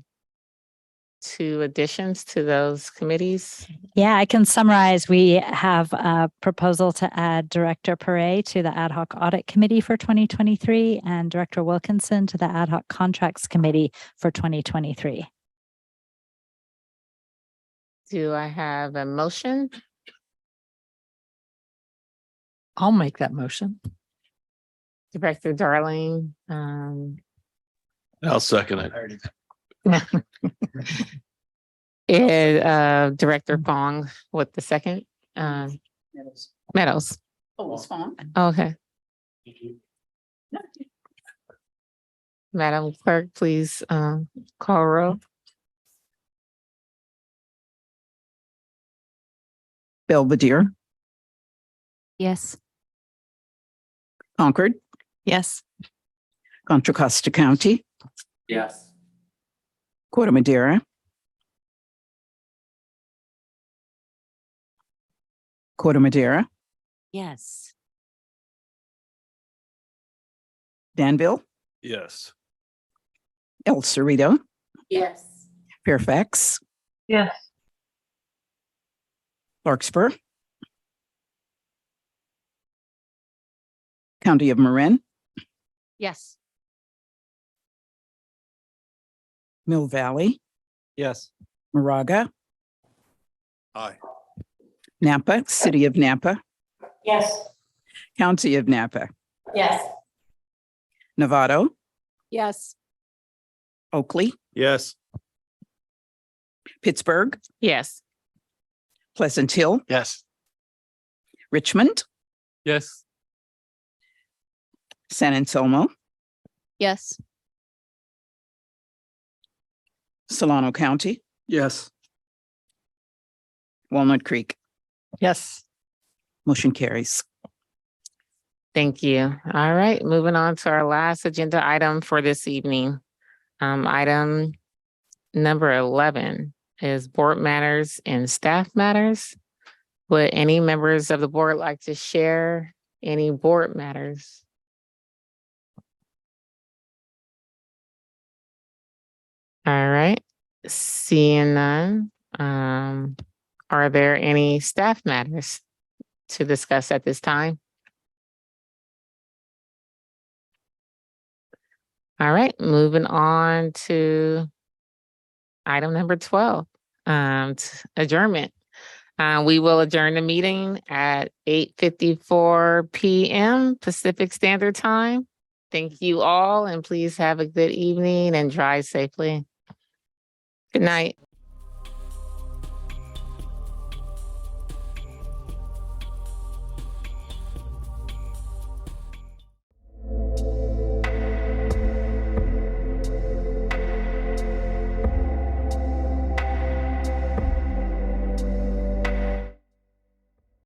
2 additions to those committees?
Yeah, I can summarize. We have a proposal to add Director Perret to the Ad Hoc Audit Committee for 2023 and Director Wilkinson to the Ad Hoc Contracts Committee for 2023.
Do I have a motion?
I'll make that motion.
Director Darling,
I'll second it.
and Director Fong with the second. Meadows.
Oh, it's fine.
Okay. Madam Clerk, please call roll.
Belvedere,
Yes.
Concord,
Yes.
Contra Costa County,
Yes.
Corte Madera, Corte Madera,
Yes.
Danville,
Yes.
El Cerrito,
Yes.
Fairfax,
Yes.
Larkspur, County of Marin,
Yes.
Mill Valley,
Yes.
Moraga,
Aye.
Napa, City of Napa,
Yes.
County of Napa,
Yes.
Novato,
Yes.
Oakley,
Yes.
Pittsburgh,
Yes.
Pleasant Hill,
Yes.
Richmond,
Yes.
San Anselmo,
Yes.
Solano County,
Yes.
Walnut Creek.
Yes.
Motion carries.
Thank you. All right, moving on to our last agenda item for this evening. Item number 11 is board matters and staff matters. Would any members of the board like to share any board matters? All right, seeing none. Are there any staff matters to discuss at this time? All right, moving on to item number 12, adjournment. We will adjourn the meeting at 8:54 p.m. Pacific Standard Time. Thank you all, and please have a good evening and drive safely. Good night.